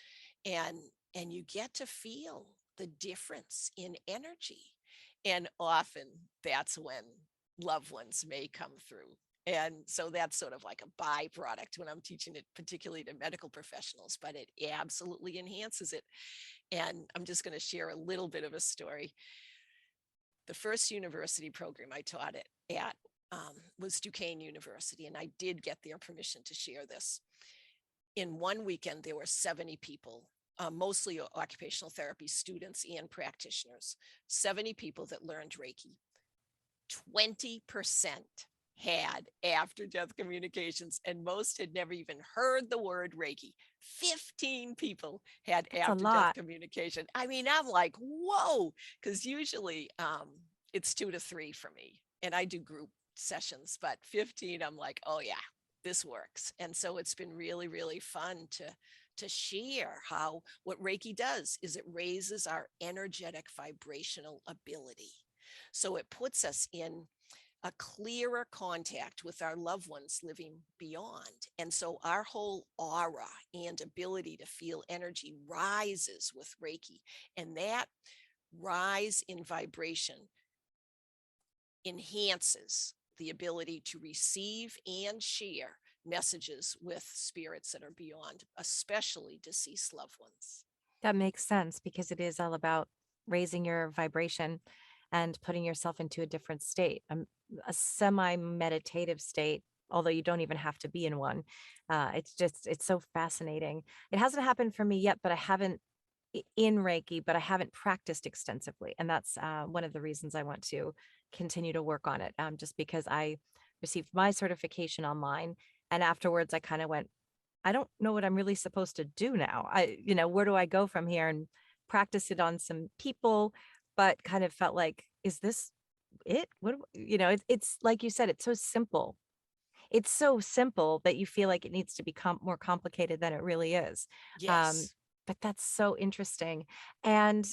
[SPEAKER 2] And and you get to feel the difference in energy. And often that's when loved ones may come through. And so that's sort of like a byproduct when I'm teaching it, particularly to medical professionals, but it absolutely enhances it. And I'm just going to share a little bit of a story. The first university program I taught it at was Duquesne University, and I did get their permission to share this. In one weekend, there were 70 people mostly occupational therapy students and practitioners, 70 people that learned Reiki. 20% had after death communications, and most had never even heard the word Reiki. 15 people had
[SPEAKER 1] That's a
[SPEAKER 2] after death
[SPEAKER 1] lot.
[SPEAKER 2] communication. I mean, I'm like, whoa, because usually it's 2 to 3 for me, and I do group sessions, but 15, I'm like, oh yeah, this works. And so it's been really, really fun to share how what Reiki does is it raises our energetic vibrational ability. So it puts us in a clearer contact with our loved ones living beyond. And so our whole aura and ability to feel energy rises with Reiki. And that rise in vibration enhances the ability to receive and share messages with spirits that are beyond, especially deceased loved ones.
[SPEAKER 1] That makes sense because it is all about raising your vibration and putting yourself into a different state, a semi meditative state, although you don't even have to be in one. It's so fascinating. It hasn't happened for me yet, but I haven't in Reiki, but I haven't practiced extensively. And that's one of the reasons I want to continue to work on it, just because I received my certification online. And afterwards, I kind of went, I don't know what I'm really supposed to do now. Where do I go from here and practice it on some people, but kind of felt like, is this it? It's like you said, it's so simple. It's so simple that you feel like it needs to be more complicated than it really is. Um,
[SPEAKER 2] Yes.
[SPEAKER 1] but that's so interesting. And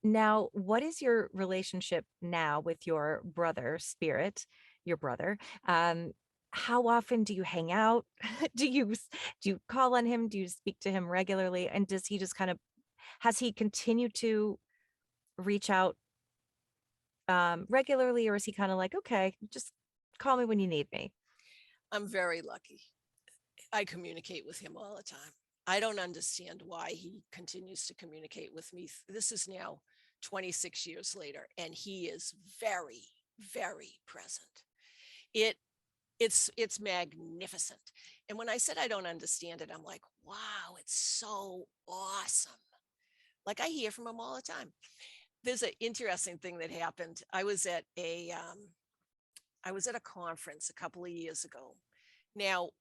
[SPEAKER 1] now, what is your relationship now with your brother, Spirit, your brother? Um, how often do you hang out? Do you call on him? Do you speak to him regularly? And does he just kind of has he continued to reach out regularly, or is he kind of like, okay, just call me when you need me?
[SPEAKER 2] I'm very lucky. I communicate with him all the time. I don't understand why he continues to communicate with me. This is now 26 years later, and he is very, very present. It it's magnificent. And when I said I don't understand it, I'm like, wow, it's so awesome. Like I hear from him all the time. There's an interesting thing that happened. I was at a conference a couple of years ago. Now,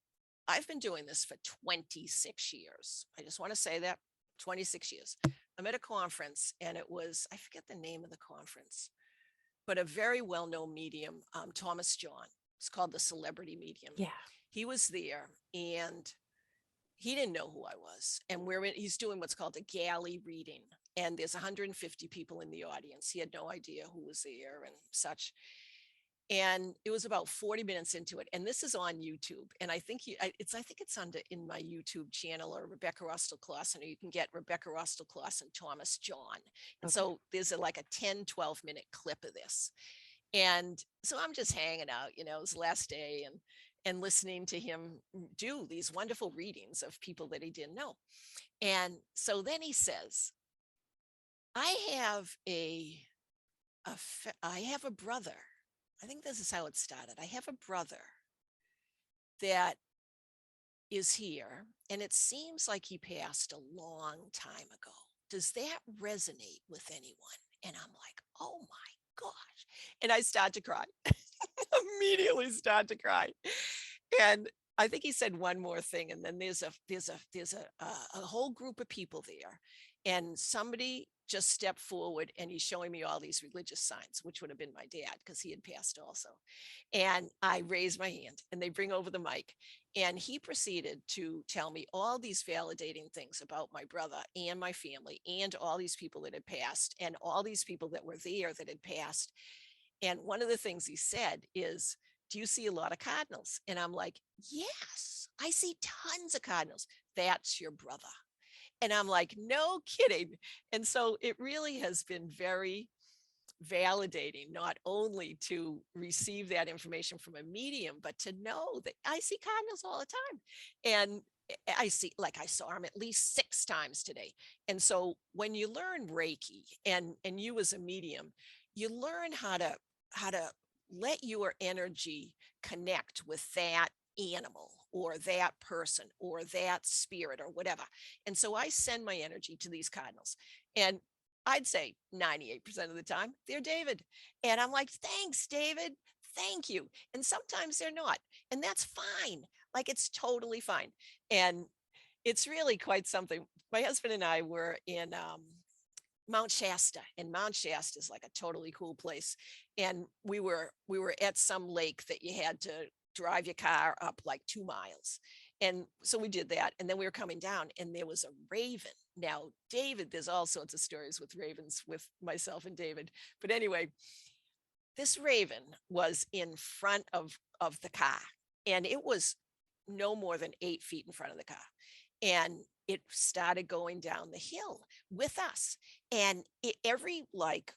[SPEAKER 2] I've been doing this for 26 years. I just want to say that 26 years. I'm at a conference and it was, I forget the name of the conference, but a very well known medium, Thomas John. It's called the Celebrity Medium.
[SPEAKER 1] Yeah.
[SPEAKER 2] He was there and he didn't know who I was. And he's doing what's called a galley reading. And there's 150 people in the audience. He had no idea who was there and such. And it was about 40 minutes into it, and this is on YouTube, and I think it's under in my YouTube channel, or Rebecca Austill-Clausten, or you can get Rebecca Austill-Clausten Thomas John. And
[SPEAKER 1] Okay.
[SPEAKER 2] so there's like a 10-12 minute clip of this, and so I'm just hanging out, it was the last day, and listening to him do these wonderful readings of people that he didn't know. And so then he says, I have I have a brother. I think this is how it started. I have a brother that is here, and it seems like he passed a long time ago. Does that resonate with anyone? And I'm like, oh my gosh. And I start to cry, immediately start to cry. And I think he said one more thing, and then there's a whole group of people there, and somebody just stepped forward, and he's showing me all these religious signs, which would have been my dad because he had passed also. And I raised my hand, and they bring over the mic, and he proceeded to tell me all these validating things about my brother and my family, and all these people that had passed, and all these people that were there that had passed. And one of the things he said is, do you see a lot of cardinals? And I'm like, yes, I see tons of cardinals. That's your brother. And I'm like, no kidding. And so it really has been very validating, not only to receive that information from a medium, but to know that I see cardinals all the time. And I saw him at least 6 times today. And so when you learn Reiki, and you as a medium, you learn how to let your energy connect with that animal or that person or that spirit or whatever. And so I send my energy to these cardinals. And I'd say 98% of the time they're David. And I'm like, thanks, David. Thank you. And sometimes they're not. And that's fine. Like it's totally fine. And it's really quite something. My husband and I were in Mount Shasta, and Mount Shasta is like a totally cool place. And we were at some lake that you had to drive your car up like 2 miles. And so we did that. And then we were coming down, and there was a raven. Now, David, there's all sorts of stories with ravens with myself and David. But anyway, this raven was in front of the car, and it was no more than 8 feet in front of the car, and it started going down the hill with us, and every like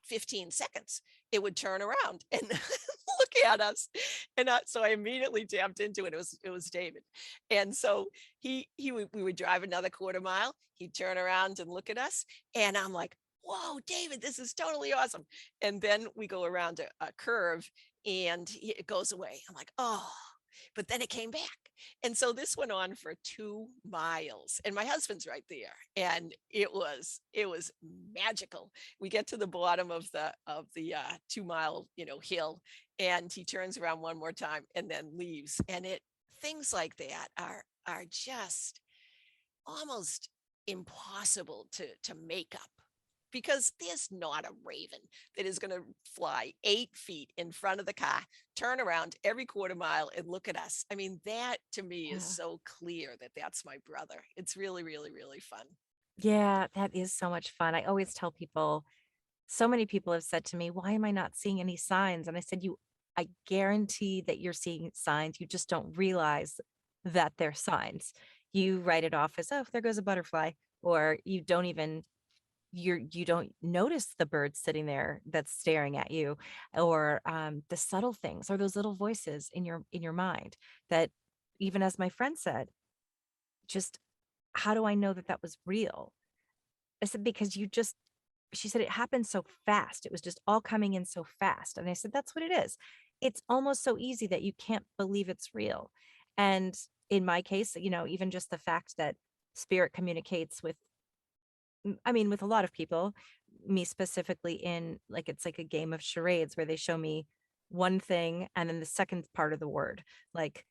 [SPEAKER 2] 15 seconds it would turn around and look at us. And so I immediately tapped into it. It was David. And so we would drive another quarter mile, he'd turn around and look at us, and I'm like, whoa, David, this is totally awesome. And then we go around a curve, and it goes away. I'm like, oh, but then it came back. And so this went on for 2 miles, and my husband's right there, and it was magical. We get to the bottom of the 2 mile hill, and he turns around one more time and then leaves. And it things like that are just almost impossible to make up, because there's not a raven that is going to fly 8 feet in front of the car, turn around every quarter mile and look at us. I mean, that to me is
[SPEAKER 1] Yeah.
[SPEAKER 2] so clear that that's my brother. It's really, really, really fun.
[SPEAKER 1] Yeah, that is so much fun. I always tell people, so many people have said to me, "Why am I not seeing any signs?" And I said, I guarantee that you're seeing signs. You just don't realize that they're signs. You write it off as, oh, there goes a butterfly, or you don't notice the bird sitting there that's staring at you, or the subtle things, or those little voices in your mind that, even as my friend said, just, how do I know that that was real? I said, because she said, it happened so fast. It was just all coming in so fast. And I said, that's what it is. It's almost so easy that you can't believe it's real. And in my case, even just the fact that spirit communicates with, I mean, with a lot of people, me specifically, in like, it's like a game of charades where they show me one thing and then the second part of the word. Like,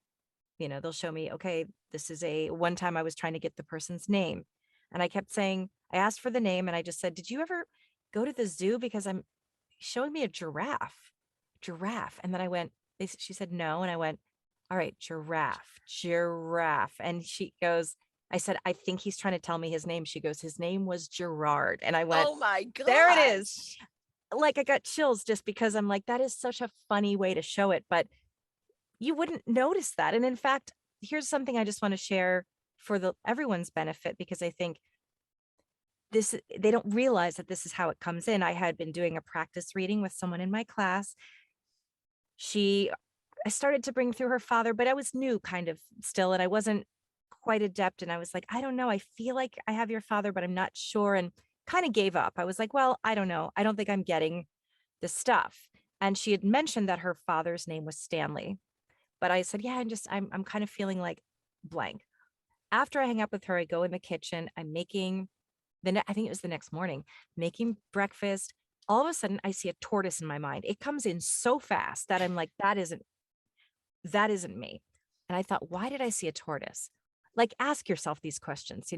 [SPEAKER 1] they'll show me, okay, this is one time I was trying to get the person's name. And I kept saying, I asked for the name and I just said, did you ever go to the zoo? Because I'm showing me a giraffe. And then she said, no. And I went, all right, giraffe. And I said, I think he's trying to tell me his name. She goes, his name was Gerard. And I went,
[SPEAKER 2] Oh my
[SPEAKER 1] there it is.
[SPEAKER 2] gosh.
[SPEAKER 1] Like, I got chills just because I'm like, that is such a funny way to show it. But you wouldn't notice that. And in fact, here's something I just want to share for everyone's benefit, because I think they don't realize that this is how it comes in. I had been doing a practice reading with someone in my class. I started to bring through her father, but I was new kind of still, and I wasn't quite adept. And I was like, I don't know. I feel like I have your father, but I'm not sure. And kind of gave up. I was like, well, I don't know. I don't think I'm getting the stuff. And she had mentioned that her father's name was Stanley. But I said, yeah, I'm kind of feeling like blank. After I hang up with her, I go in the kitchen. I'm making I think it was the next morning, making breakfast. All of a sudden, I see a tortoise in my mind. It comes in so fast that I'm like, that isn't me. And I thought, why did I see a tortoise? Like, ask yourself these questions,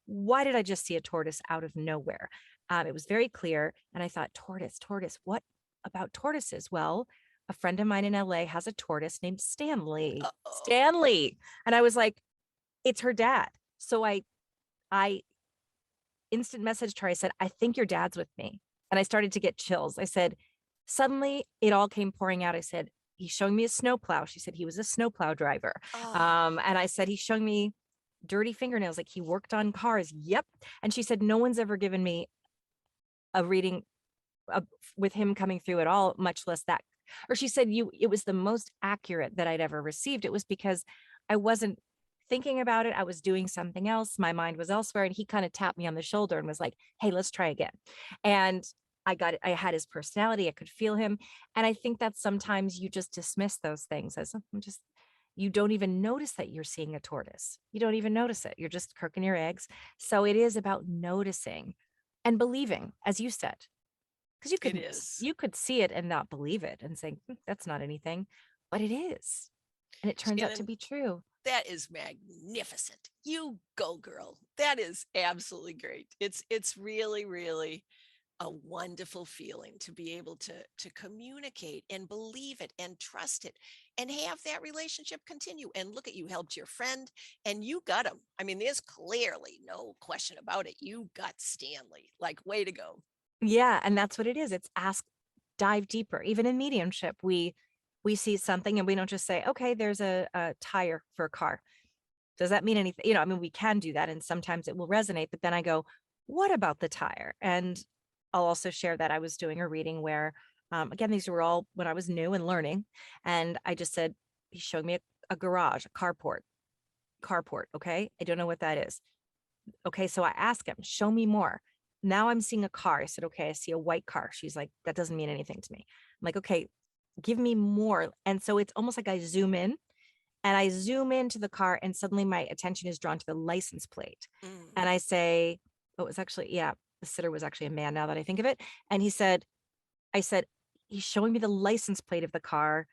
[SPEAKER 1] why did I just see a tortoise out of nowhere? It was very clear. And I thought, tortoise, what about tortoises? Well, a friend of mine in LA has a tortoise named Stanley.
[SPEAKER 2] Uh-oh.
[SPEAKER 1] Stanley. And I was like, it's her dad. So I instant messaged her. I said, I think your dad's with me. And I started to get chills. I said, suddenly it all came pouring out. I said, he's showing me a snowplow. She said he was a snowplow driver.
[SPEAKER 2] Oh.
[SPEAKER 1] And I said, he's showing me dirty fingernails, like he worked on cars. Yep. And she said, no one's ever given me a reading uh, with him coming through at all, much less that. Or she said, it was the most accurate that I'd ever received. It was because I wasn't thinking about it. I was doing something else. My mind was elsewhere. And he kind of tapped me on the shoulder and was like, hey, let's try again. And I got it. I had his personality. I could feel him. And I think that sometimes you just dismiss those things as, I'm just, you don't even notice that you're seeing a tortoise. You don't even notice it. You're just cooking your eggs. So it is about noticing and believing, as you said, because
[SPEAKER 2] It is.
[SPEAKER 1] you could see it and not believe it and say, "Hmm, that's not anything," but it is. And it turns out to
[SPEAKER 2] Shannon,
[SPEAKER 1] be true.
[SPEAKER 2] that is magnificent. You go, girl. That is absolutely great. It's really, really a wonderful feeling to be able to communicate and believe it and trust it and have that relationship continue. And look at you helped your friend and you got him. I mean, there's clearly no question about it. You got Stanley. Like, way to go.
[SPEAKER 1] Yeah, and that's what it is. It's dive deeper. Even in mediumship, we see something and we don't just say, "Okay, there's a tire for a car." Does that mean anything? I mean, we can do that and sometimes it will resonate, but then I go, "What about the tire?" And I'll also share that I was doing a reading where again, these were all when I was new and learning, and I just said he showed me a garage, a carport, okay? I don't know what that is. Okay, so I ask him, show me more. Now I'm seeing a car. I said, okay, I see a white car. She's like, that doesn't mean anything to me. I'm like, okay, give me more. And so it's almost like I zoom in and I zoom into the car, and suddenly my attention is drawn to the license plate.
[SPEAKER 2] Mm.
[SPEAKER 1] And I say, oh, it was actually, yeah, the sitter was actually a man now that I think of it. And I said, he's showing me the license plate of the car.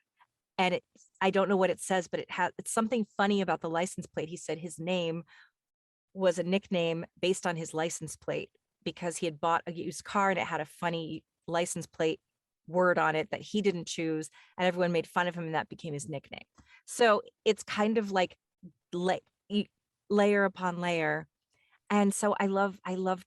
[SPEAKER 1] And I don't know what it says, but it's something funny about the license plate. He said his name was a nickname based on his license plate because he had bought a used car and it had a funny license plate word on it that he didn't choose, and everyone made fun of him and that became his nickname. So it's kind of like la- layer upon layer. And so I love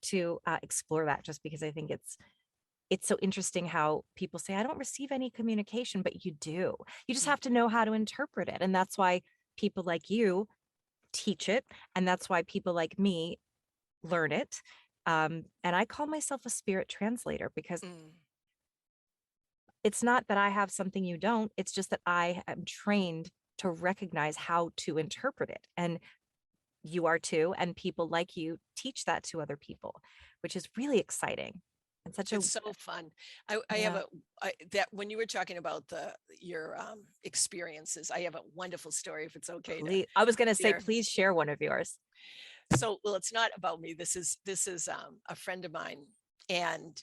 [SPEAKER 1] to explore that just because I think it's so interesting how people say I don't receive any communication, but you do. You just
[SPEAKER 2] Mm.
[SPEAKER 1] have to know how to interpret it, and that's why people like you teach it. And that's why people like me learn it. And I call myself a spirit translator because
[SPEAKER 2] Mm.
[SPEAKER 1] it's not that I have something you don't, it's just that I am trained to recognize how to interpret it. And you are too. And people like you teach that to other people, which is really exciting. And such a,
[SPEAKER 2] It's so fun. I have
[SPEAKER 1] yeah,
[SPEAKER 2] that when you were talking about your experiences, I have a wonderful story if it's okay to
[SPEAKER 1] please. I was going to say,
[SPEAKER 2] share.
[SPEAKER 1] please share one of yours.
[SPEAKER 2] So, well, it's not about me. This is a friend of mine, and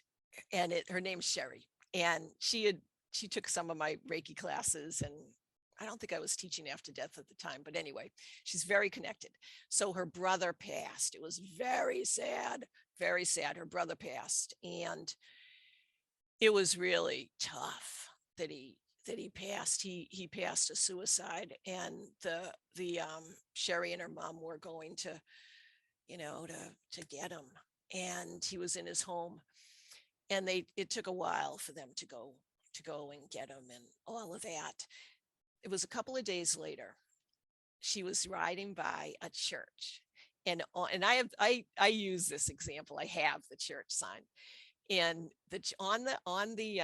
[SPEAKER 2] her name's Sherry, and she took some of my Reiki classes, and I don't think I was teaching after death at the time, but anyway, she's very connected. So her brother passed. It was very sad, very sad. Her brother passed, and it was really tough that he passed. He passed a suicide, and Sherry and her mom were going to to get him, and he was in his home, and they it took a while for them to go and get him and all of that. It was a couple of days later. She was riding by a church, and I use this example. I have the church sign, and on the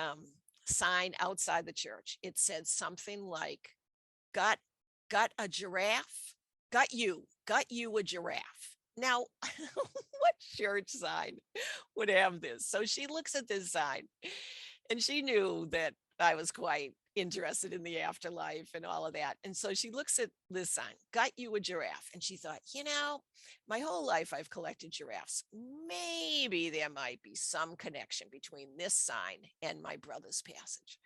[SPEAKER 2] sign outside the church, it said something like, got a giraffe, got you a giraffe. Now, what church sign would have this? So she looks at this sign, and she knew that I was quite interested in the afterlife and all of that. And so she looks at this sign, got you a giraffe. And she thought, my whole life I've collected giraffes. Maybe there might be some connection between this sign and my brother's passage.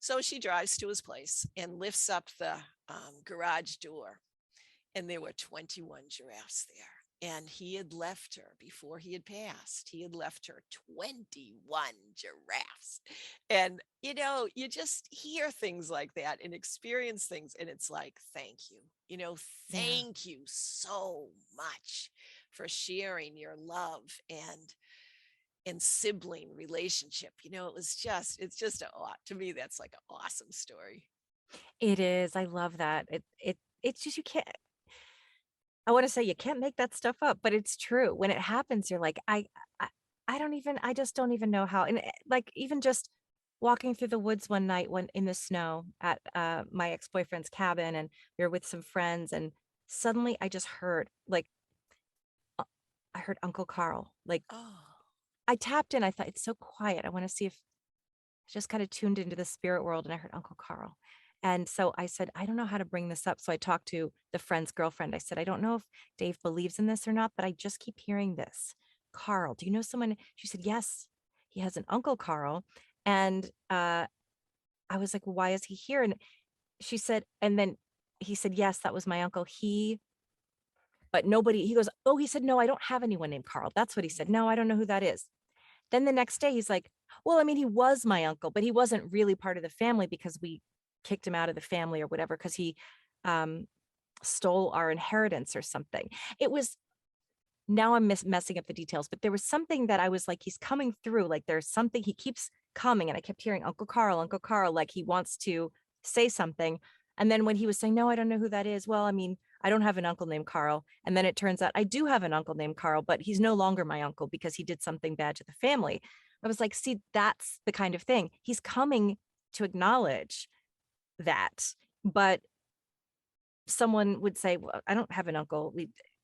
[SPEAKER 2] So she drives to his place and lifts up the garage door, and there were 21 giraffes there. And he had left her before he had passed. He had left her 21 giraffes. And, you just hear things like that and experience things. And it's like, thank you.
[SPEAKER 1] Yeah.
[SPEAKER 2] Thank you so much for sharing your love and sibling relationship. It's just to me, that's like an awesome story.
[SPEAKER 1] It is. I love that. It's just, you can't, I want to say you can't make that stuff up, but it's true. When it happens, you're like, I, I don't even, I just don't even know how. And like, even just walking through the woods one night when in the snow at my ex-boyfriend's cabin, and we were with some friends, and suddenly I just heard like, uh, I heard Uncle Carl. Like
[SPEAKER 2] Oh,
[SPEAKER 1] I tapped in, I thought it's so quiet. I want to see if I just kind of tuned into the spirit world, and I heard Uncle Carl. And so I said, I don't know how to bring this up. So I talked to the friend's girlfriend. I said, I don't know if Dave believes in this or not, but I just keep hearing this. Carl, do you know someone? She said, yes, he has an uncle, Carl. And I was like, well, why is he here? And she said, and then he said, yes, that was my uncle. But nobody, he goes, oh, he said, no, I don't have anyone named Carl. That's what he said. No, I don't know who that is. Then the next day, he's like, well, I mean, he was my uncle, but he wasn't really part of the family because we kicked him out of the family or whatever, because he um, stole our inheritance or something. It was, now I'm messing up the details, but there was something that I was like, he's coming through. Like there's something, he keeps coming. And I kept hearing Uncle Carl, like he wants to say something. And then when he was saying, no, I don't know who that is. Well, I mean, I don't have an uncle named Carl. And then it turns out I do have an uncle named Carl, but he's no longer my uncle because he did something bad to the family. I was like, see, that's the kind of thing. He's coming to acknowledge that. But someone would say, well, I don't have an uncle.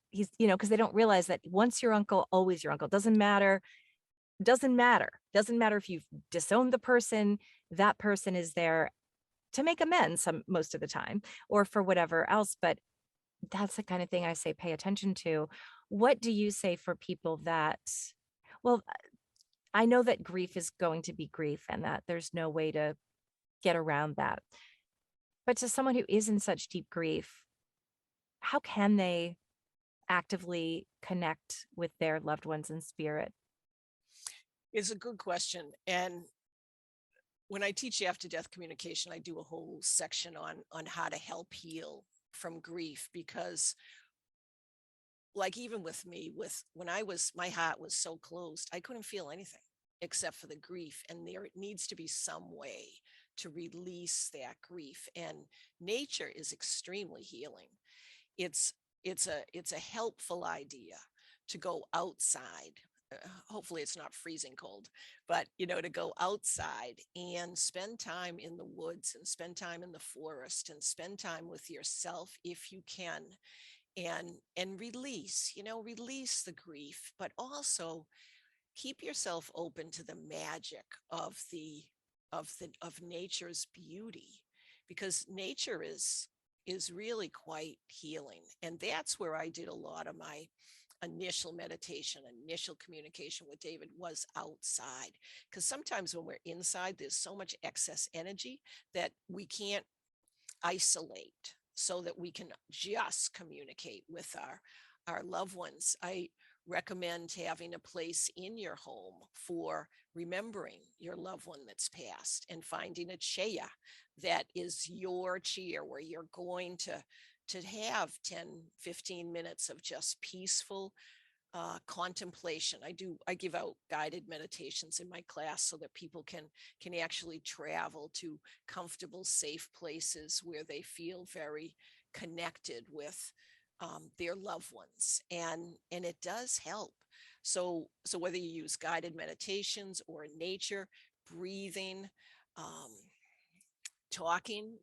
[SPEAKER 1] He's, because they don't realize that once your uncle, always your uncle. Doesn't matter. Doesn't matter if you've disowned the person. That person is there to make amends most of the time, or for whatever else. But that's the kind of thing I say pay attention to. What do you say for people that, well, I know that grief is going to be grief and that there's no way to get around that. But to someone who is in such deep grief, how can they actively connect with their loved ones in spirit?
[SPEAKER 2] It's a good question. And when I teach after death communication, I do a whole section on how to help heal from grief because like even with me with when I was my heart was so closed, I couldn't feel anything except for the grief, and there needs to be some way to release that grief, and nature is extremely healing. It's a helpful idea to go outside. Hopefully it's not freezing cold, but to go outside and spend time in the woods and spend time in the forest and spend time with yourself if you can, and release the grief, but also keep yourself open to the magic of nature's beauty, because nature is really quite healing. And that's where I did a lot of my initial communication with David was outside, because sometimes when we're inside there's so much excess energy that we can't isolate so that we can just communicate with our loved ones. I recommend having a place in your home for remembering your loved one that's passed, and finding a chair that is your chair where you're going to have 10-15 minutes of just peaceful contemplation. I give out guided meditations in my class so that people can actually travel to comfortable, safe places where they feel very connected with their loved ones, and it does help. So whether you use guided meditations or in nature, breathing, um, talking,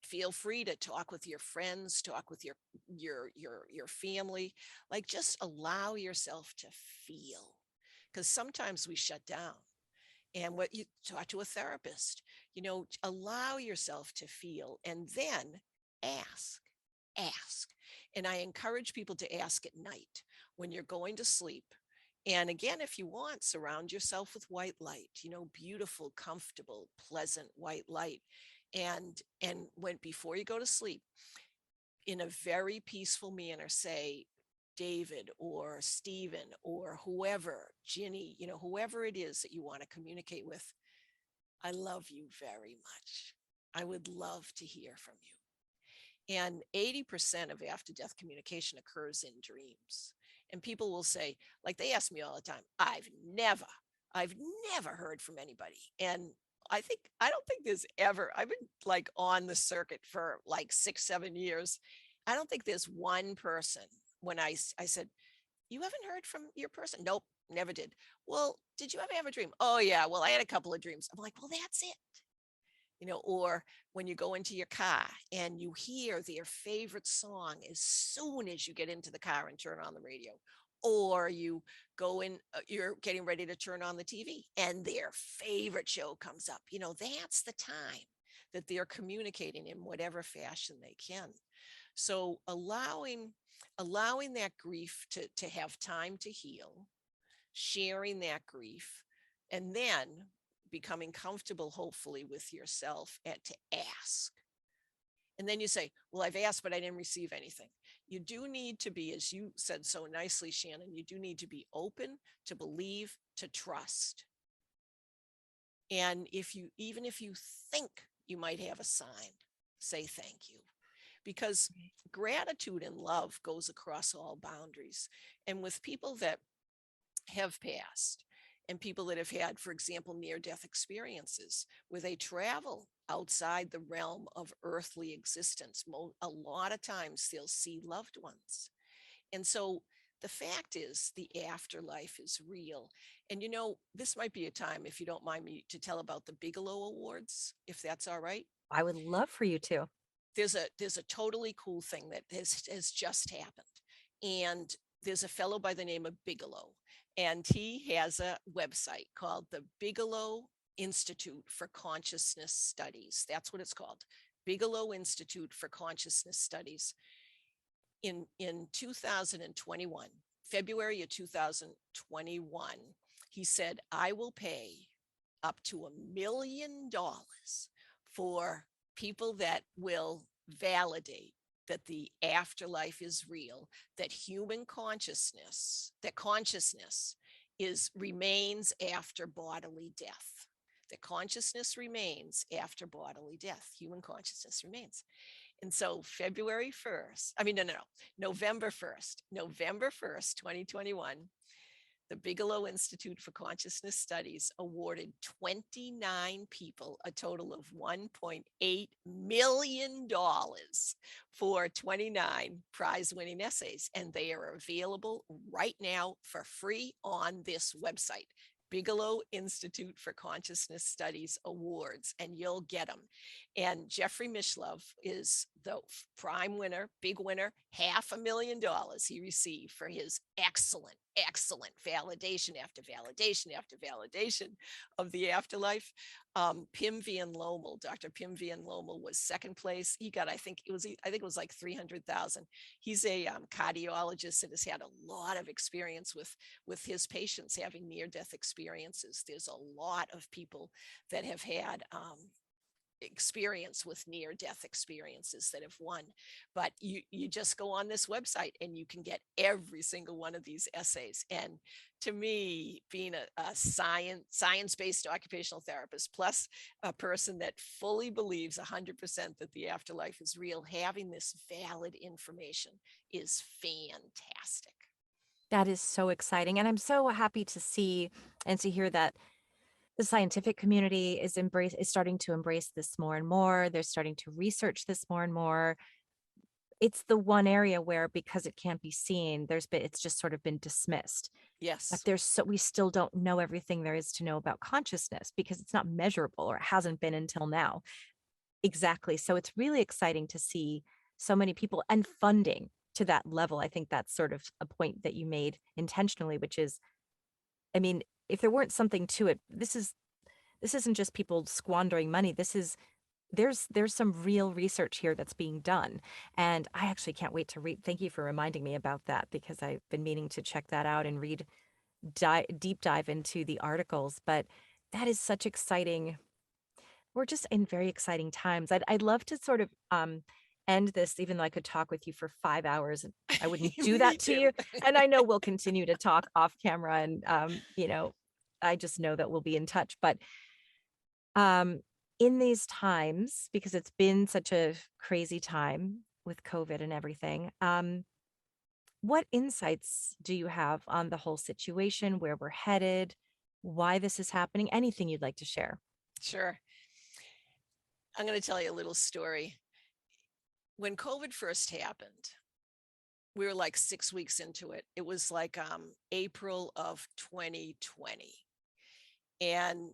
[SPEAKER 2] feel free to talk with your friends, talk with your family, like just allow yourself to feel, because sometimes we shut down. And what you talk to a therapist, allow yourself to feel, and then ask ask. And I encourage people to ask at night when you're going to sleep. And again, if you want, surround yourself with white light, beautiful, comfortable, pleasant white light. And when before you go to sleep, in a very peaceful manner, say, David or Stephen or whoever, Ginny, whoever it is that you want to communicate with, I love you very much. I would love to hear from you. And 80% of after death communication occurs in dreams. And people will say, like they ask me all the time, I've never heard from anybody. And I don't think there's ever, I've been like on the circuit for like 6-7 years. I don't think there's one person when I said, you haven't heard from your person? Nope, never did. Well, did you ever have a dream? Oh yeah. Well, I had a couple of dreams. I'm like, well, that's it. Or when you go into your car and you hear their favorite song as soon as you get into the car and turn on the radio, or you go in, you're getting ready to turn on the TV and their favorite show comes up, that's the time that they're communicating in whatever fashion they can. So allowing that grief to have time to heal, sharing that grief, and then becoming comfortable, hopefully, with yourself and to ask. And then you say, well, I've asked, but I didn't receive anything. You do need to be, as you said so nicely, Shannon, you do need to be open, to believe, to trust. And even if you think you might have a sign, say thank you, because gratitude and love goes across all boundaries. And with people that have passed and people that have had, for example, near death experiences where they travel outside the realm of earthly existence, a lot of times they'll see loved ones. And so the fact is, the afterlife is real. And this might be a time, if you don't mind me, to tell about the Bigelow Awards, if that's all right.
[SPEAKER 1] I would love for you to.
[SPEAKER 2] There's a totally cool thing that has just happened. And there's a fellow by the name of Bigelow, and he has a website called the Bigelow Institute for Consciousness Studies. That's what it's called. Bigelow Institute for Consciousness Studies. In 2021, February of 2021, he said, I will pay up to $1 million for people that will validate that the afterlife is real, that consciousness remains after bodily death. That consciousness remains after bodily death. Human consciousness remains. And so November 1st, 2021, the Bigelow Institute for Consciousness Studies awarded 29 people a total of $1.8 million for 29 prize winning essays. And they are available right now for free on this website. Bigelow Institute for Consciousness Studies Awards, and you'll get them. And Jeffrey Mishlove is the prime winner, big winner, $500,000 he received for his excellent validation after validation after validation of the afterlife. Pim Van Lommel, Dr. Pim Van Lommel was second place. He got, I think it was like 300,000. He's a cardiologist and has had a lot of experience with his patients having near-death experiences. There's a lot of people that have had experience with near-death experiences that have won. But you just go on this website and you can get every single one of these essays. And to me, being a science-based occupational therapist, plus a person that fully believes 100% that the afterlife is real, having this valid information is fantastic.
[SPEAKER 1] That is so exciting. And I'm so happy to see and to hear that the scientific community is starting to embrace this more and more. They're starting to research this more and more. It's the one area where, because it can't be seen, it's just sort of been dismissed. But
[SPEAKER 2] Yes.
[SPEAKER 1] we still don't know everything there is to know about consciousness because it's not measurable, or it hasn't been until now. Exactly. So it's really exciting to see so many people and funding to that level. I think that's sort of a point that you made intentionally, which is, I mean, if there weren't something to it, this isn't just people squandering money. There's some real research here that's being done. And I actually can't wait to read. Thank you for reminding me about that, because I've been meaning to check that out and deep dive into the articles. But that is such exciting. We're just in very exciting times. I'd love to sort of end this, even though I could talk with you for 5 hours. I wouldn't do
[SPEAKER 2] Me
[SPEAKER 1] that to
[SPEAKER 2] too.
[SPEAKER 1] you. And I know we'll continue to talk off camera, and I just know that we'll be in touch. But in these times, because it's been such a crazy time with COVID and everything, what insights do you have on the whole situation, where we're headed, why this is happening? Anything you'd like to share?
[SPEAKER 2] Sure. I'm going to tell you a little story. When COVID first happened, we were like 6 weeks into it. It was like April of 2020. And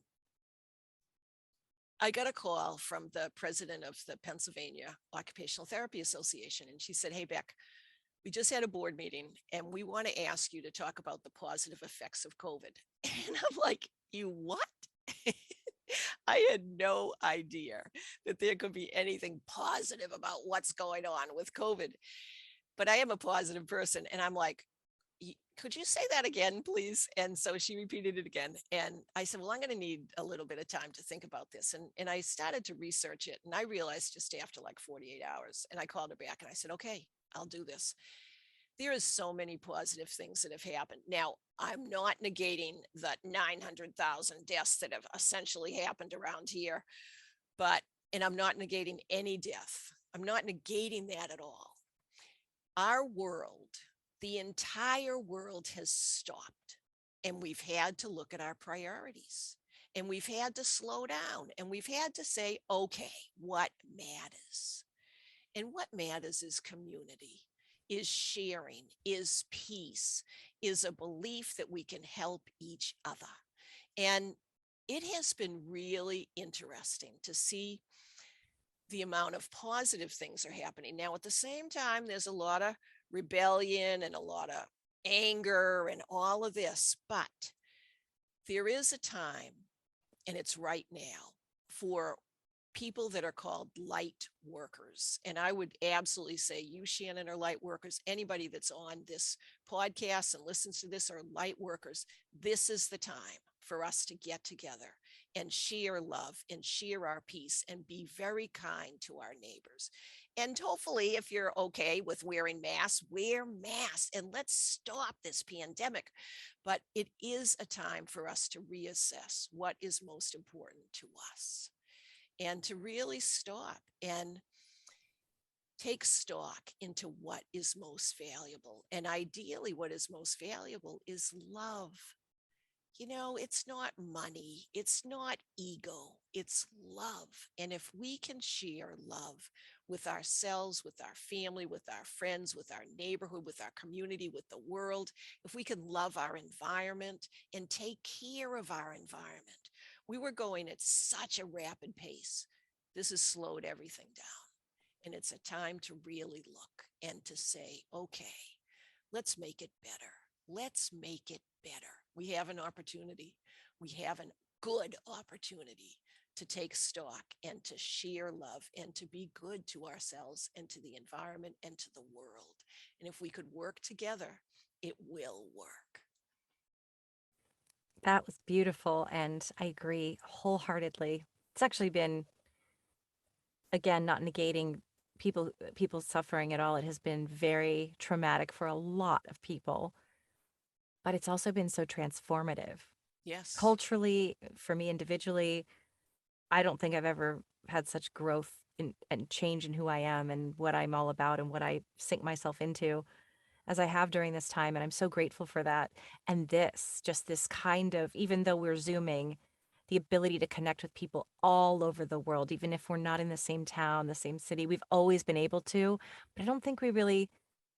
[SPEAKER 2] I got a call from the president of the Pennsylvania Occupational Therapy Association. And she said, hey, Beck, we just had a board meeting and we want to ask you to talk about the positive effects of COVID. And I'm like, you what? I had no idea that there could be anything positive about what's going on with COVID. But I am a positive person. And I'm like, could you say that again, please? And so she repeated it again. And I said, well, I'm going to need a little bit of time to think about this. And I started to research it. And I realized just after like 48 hours, and I called her back and I said, okay, I'll do this. There is so many positive things that have happened. Now, I'm not negating the 900,000 deaths that have essentially happened around here, but, and I'm not negating any death. I'm not negating that at all. Our world, the entire world has stopped, and we've had to look at our priorities, and we've had to slow down, and we've had to say, okay, what matters? And what matters is community, is sharing, is peace, is a belief that we can help each other. And it has been really interesting to see the amount of positive things are happening. Now, at the same time, there's a lot of rebellion and a lot of anger and all of this, but there is a time, and it's right now, for people that are called light workers. And I would absolutely say you, Shannon, are light workers. Anybody that's on this podcast and listens to this are light workers. This is the time for us to get together and share love and share our peace and be very kind to our neighbors. And hopefully, if you're okay with wearing masks, wear masks and let's stop this pandemic. But it is a time for us to reassess what is most important to us and to really stop and take stock into what is most valuable. And ideally, what is most valuable is love. You know, it's not money, it's not ego, it's love. And if we can share love with ourselves, with our family, with our friends, with our neighborhood, with our community, with the world, if we can love our environment and take care of our environment, we were going at such a rapid pace. This has slowed everything down. And it's a time to really look and to say, okay, let's make it better. Let's make it better. We have an opportunity. We have a good opportunity to take stock and to share love and to be good to ourselves and to the environment and to the world. And if we could work together, it will work.
[SPEAKER 1] That was beautiful, and I agree wholeheartedly. It's actually been, again, not negating people's suffering at all. It has been very traumatic for a lot of people, but it's also been so transformative.
[SPEAKER 2] Yes.
[SPEAKER 1] Culturally, for me individually, I don't think I've ever had such growth and change in who I am and what I'm all about and what I sink myself into as I have during this time. And I'm so grateful for that. And just this kind of, even though we're Zooming, the ability to connect with people all over the world, even if we're not in the same town, the same city, we've always been able to. But I don't think we really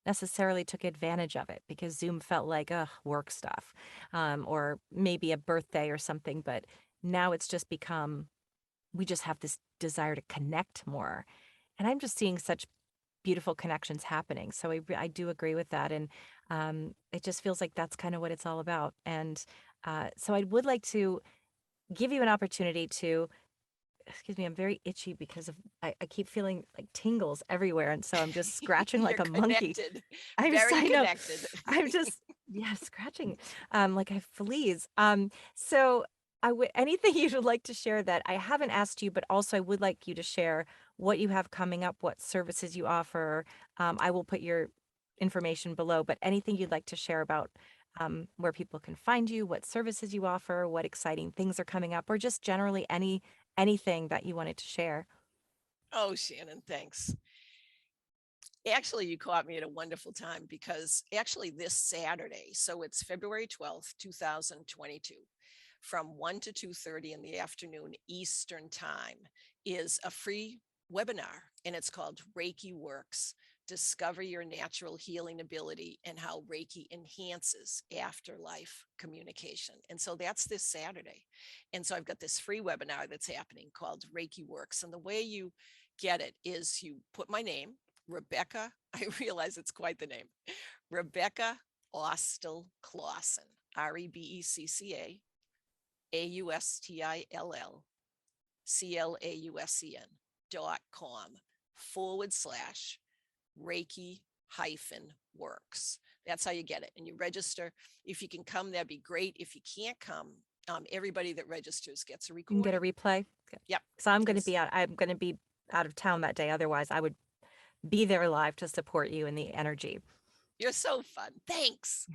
[SPEAKER 1] necessarily took advantage of it because Zoom felt like, work stuff, or maybe a birthday or something. But now it's just become, we just have this desire to connect more. And I'm just seeing such beautiful connections happening. So I do agree with that. And it just feels like that's kind of what it's all about. And so I would like to give you an opportunity to, excuse me, I'm very itchy because I keep feeling like tingles everywhere. And so I'm just scratching like
[SPEAKER 2] You're
[SPEAKER 1] a monkey.
[SPEAKER 2] connected,
[SPEAKER 1] I
[SPEAKER 2] very
[SPEAKER 1] know,
[SPEAKER 2] connected.
[SPEAKER 1] I'm just, yeah, scratching like I have fleas. So anything you would like to share that I haven't asked you, but also I would like you to share what you have coming up, what services you offer. I will put your information below, but anything you'd like to share about where people can find you, what services you offer, what exciting things are coming up, or just generally anything that you wanted to share.
[SPEAKER 2] Oh, Shannon, thanks. Actually, you caught me at a wonderful time because actually this Saturday, so it's February 12th, 2022, from 1 to 2:30 in the afternoon Eastern time is a free webinar, and it's called Reiki Works. Discover your natural healing ability and how Reiki enhances afterlife communication. And so that's this Saturday. And so I've got this free webinar that's happening called Reiki Works. And the way you get it is you put my name, Rebecca. I realize it's quite the name. Rebecca Austill-Clausten, Rebecca Austill, CLAUSEN.com/Reiki hyphen works. That's how you get it. And you register. If you can come, that'd be great. If you can't come, everybody that registers gets a
[SPEAKER 1] You can get a
[SPEAKER 2] recording.
[SPEAKER 1] replay.
[SPEAKER 2] Yep.
[SPEAKER 1] So I'm going
[SPEAKER 2] And
[SPEAKER 1] to be out. I'm going to be out of town that day. Otherwise, I would be there live to support you in the energy.
[SPEAKER 2] you're so fun. Thanks.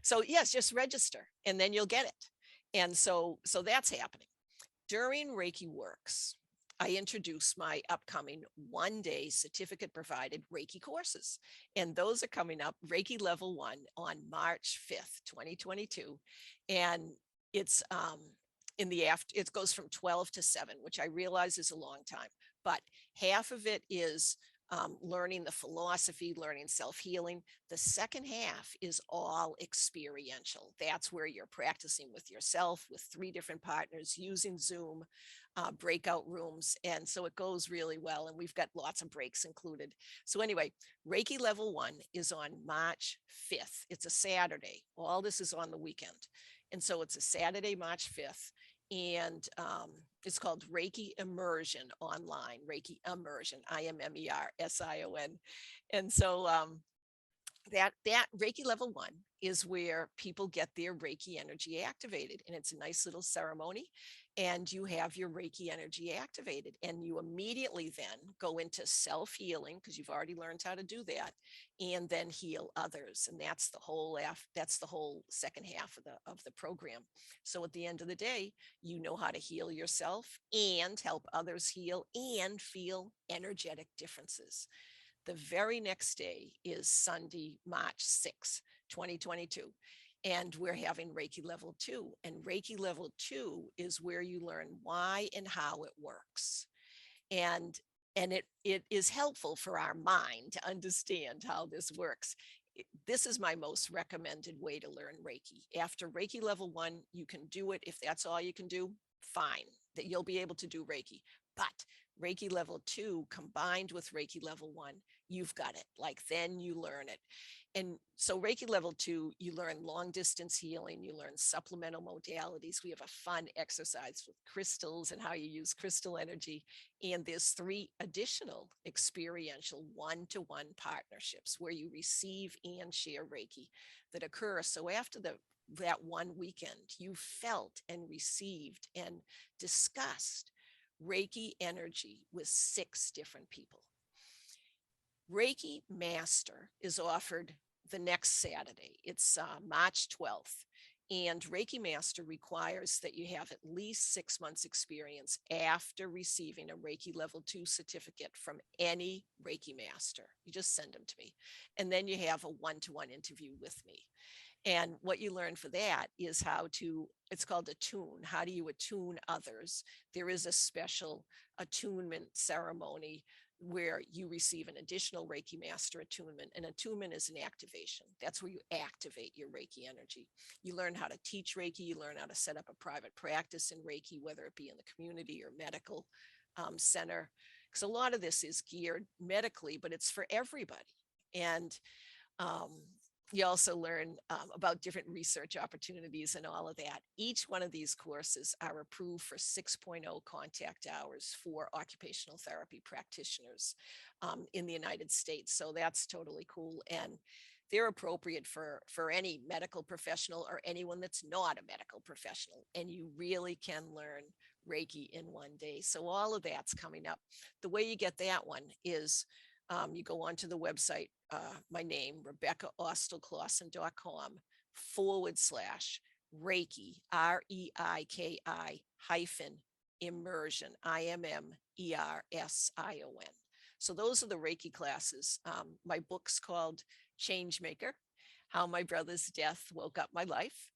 [SPEAKER 2] So yes, just register and then you'll get it. And so that's happening. During Reiki Works, I introduce my upcoming 1-day certificate provided Reiki courses. And those are coming up Reiki Level 1 on March 5th, 2022. And it's in the after, it goes from 12 to 7, which I realize is a long time, but half of it is learning the philosophy, learning self-healing. The second half is all experiential. That's where you're practicing with yourself, with 3 different partners, using Zoom, breakout rooms. And so it goes really well. And we've got lots of breaks included. So anyway, Reiki Level 1 is on March 5th. It's a Saturday. All this is on the weekend. And so it's a Saturday, March 5th. And it's called Reiki Immersion online, Reiki Immersion, IMMERSION. And so that Reiki Level 1 is where people get their Reiki energy activated, and it's a nice little ceremony, and you have your Reiki energy activated, and you immediately then go into self-healing because you've already learned how to do that, and then heal others. And that's the whole second half of the program. So at the end of the day, you know how to heal yourself and help others heal and feel energetic differences. The very next day is Sunday, March 6th, 2022. And we're having Reiki Level 2. And Reiki Level 2 is where you learn why and how it works. And it is helpful for our mind to understand how this works. This is my most recommended way to learn Reiki. After Reiki Level 1, you can do it. If that's all you can do, fine, that you'll be able to do Reiki. But Reiki Level 2 combined with Reiki Level 1, you've got it. Like then you learn it. And so Reiki Level 2, you learn long distance healing, you learn supplemental modalities. We have a fun exercise with crystals and how you use crystal energy. And there's 3 additional experiential one-to-one partnerships where you receive and share Reiki that occur. So after that one weekend, you felt and received and discussed Reiki energy with 6 different people. Reiki Master is offered the next Saturday. It's March 12th. And Reiki Master requires that you have at least 6 months experience after receiving a Reiki Level 2 certificate from any Reiki Master. You just send them to me. And then you have a one-to-one interview with me. And what you learn for that is how to, it's called attune. How do you attune others? There is a special attunement ceremony where you receive an additional Reiki Master attunement. And attunement is an activation. That's where you activate your Reiki energy. You learn how to teach Reiki. You learn how to set up a private practice in Reiki, whether it be in the community or medical center. Because a lot of this is geared medically, but it's for everybody. And you also learn about different research opportunities and all of that. Each one of these courses are approved for 6.0 contact hours for occupational therapy practitioners in the United States. So that's totally cool. And they're appropriate for any medical professional or anyone that's not a medical professional. And you really can learn Reiki in one day. So all of that's coming up. The way you get that one is you go onto the website, my name, RebeccaAustill-Clausten.com/Reiki, REIKI hyphen immersion, IMMERSION. So those are the Reiki classes. My book's called Changemaker, How My Brother's Death Woke Up My Life.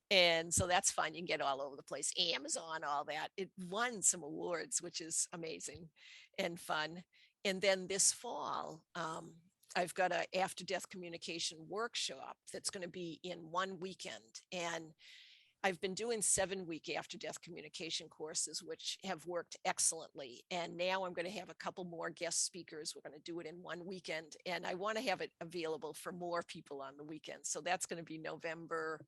[SPEAKER 2] And so that's fun. You can get all over the place, Amazon, all that. It won some awards, which is amazing and fun. And then this fall, I've got an after death communication workshop that's going to be in one weekend. And I've been doing 7-week after death communication courses, which have worked excellently. And now I'm going to have a couple more guest speakers. We're going to do it in one weekend. And I want to have it available for more people on the weekend. So that's going to be November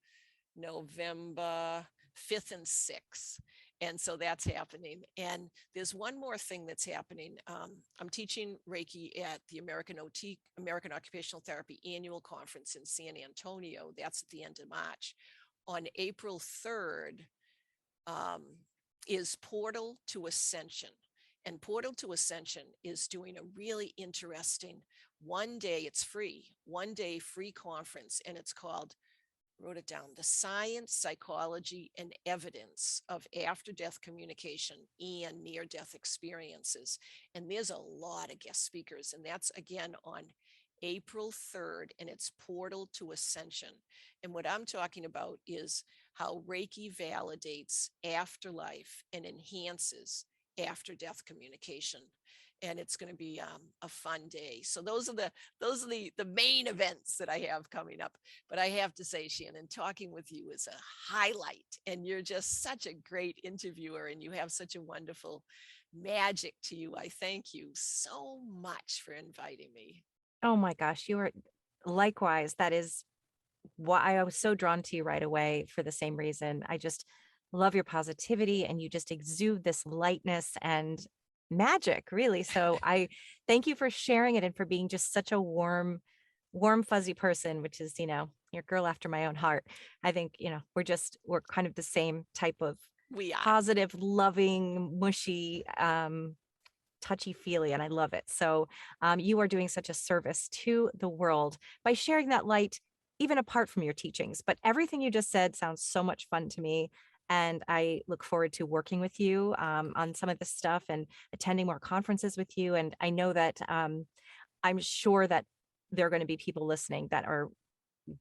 [SPEAKER 2] 5th and 6th. And so that's happening. And there's one more thing that's happening. I'm teaching Reiki at the American Occupational Therapy Annual Conference in San Antonio. That's at the end of March. On April 3rd, um, is Portal to Ascension. And Portal to Ascension is doing a really interesting 1 day, it's free, 1 day free conference. And it's called, wrote it down, the science, psychology, and evidence of after death communication and near death experiences. And there's a lot of guest speakers. And that's again on April 3rd, and it's Portal to Ascension. And what I'm talking about is how Reiki validates afterlife and enhances after death communication. And it's going to be a fun day. So those are the main events that I have coming up. But I have to say, Shannon, talking with you is a highlight, and you're just such a great interviewer, and you have such a wonderful magic to you. I thank you so much for inviting me.
[SPEAKER 1] Oh my gosh, you are likewise. That is why I was so drawn to you right away for the same reason. I just love your positivity and you just exude this lightness and magic, really. So I thank you for sharing it and for being just such a warm, fuzzy person, which is, your girl after my own heart. I think, we're kind of the same type of
[SPEAKER 2] We are.
[SPEAKER 1] positive, loving, mushy, touchy feely, and I love it. So you are doing such a service to the world by sharing that light, even apart from your teachings. But everything you just said sounds so much fun to me. And I look forward to working with you on some of this stuff and attending more conferences with you. And I know that I'm sure that there are going to be people listening that are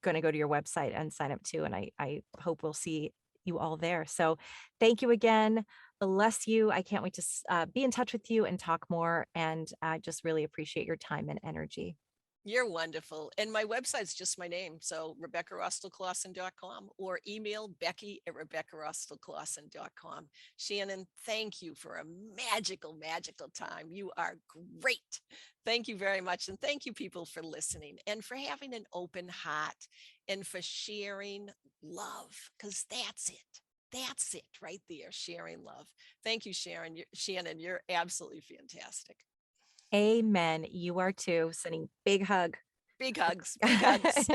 [SPEAKER 1] going to go to your website and sign up too. And I hope we'll see you all there. So thank you again. Bless you. I can't wait to be in touch with you and talk more. And I just really appreciate your time and energy.
[SPEAKER 2] You're wonderful. And my website's just my name. So RebeccaAustill-Clausten.com, or email Becky at RebeccaAustill-Clausten.com. Shannon, thank you for a magical, magical time. You are great. Thank you very much. And thank you, people, for listening and for having an open heart and for sharing love, because that's it. That's it right there, sharing love. Thank you, Shannon. You're absolutely fantastic.
[SPEAKER 1] Amen. You are too. Sending big hug.
[SPEAKER 2] Big hugs, big hugs.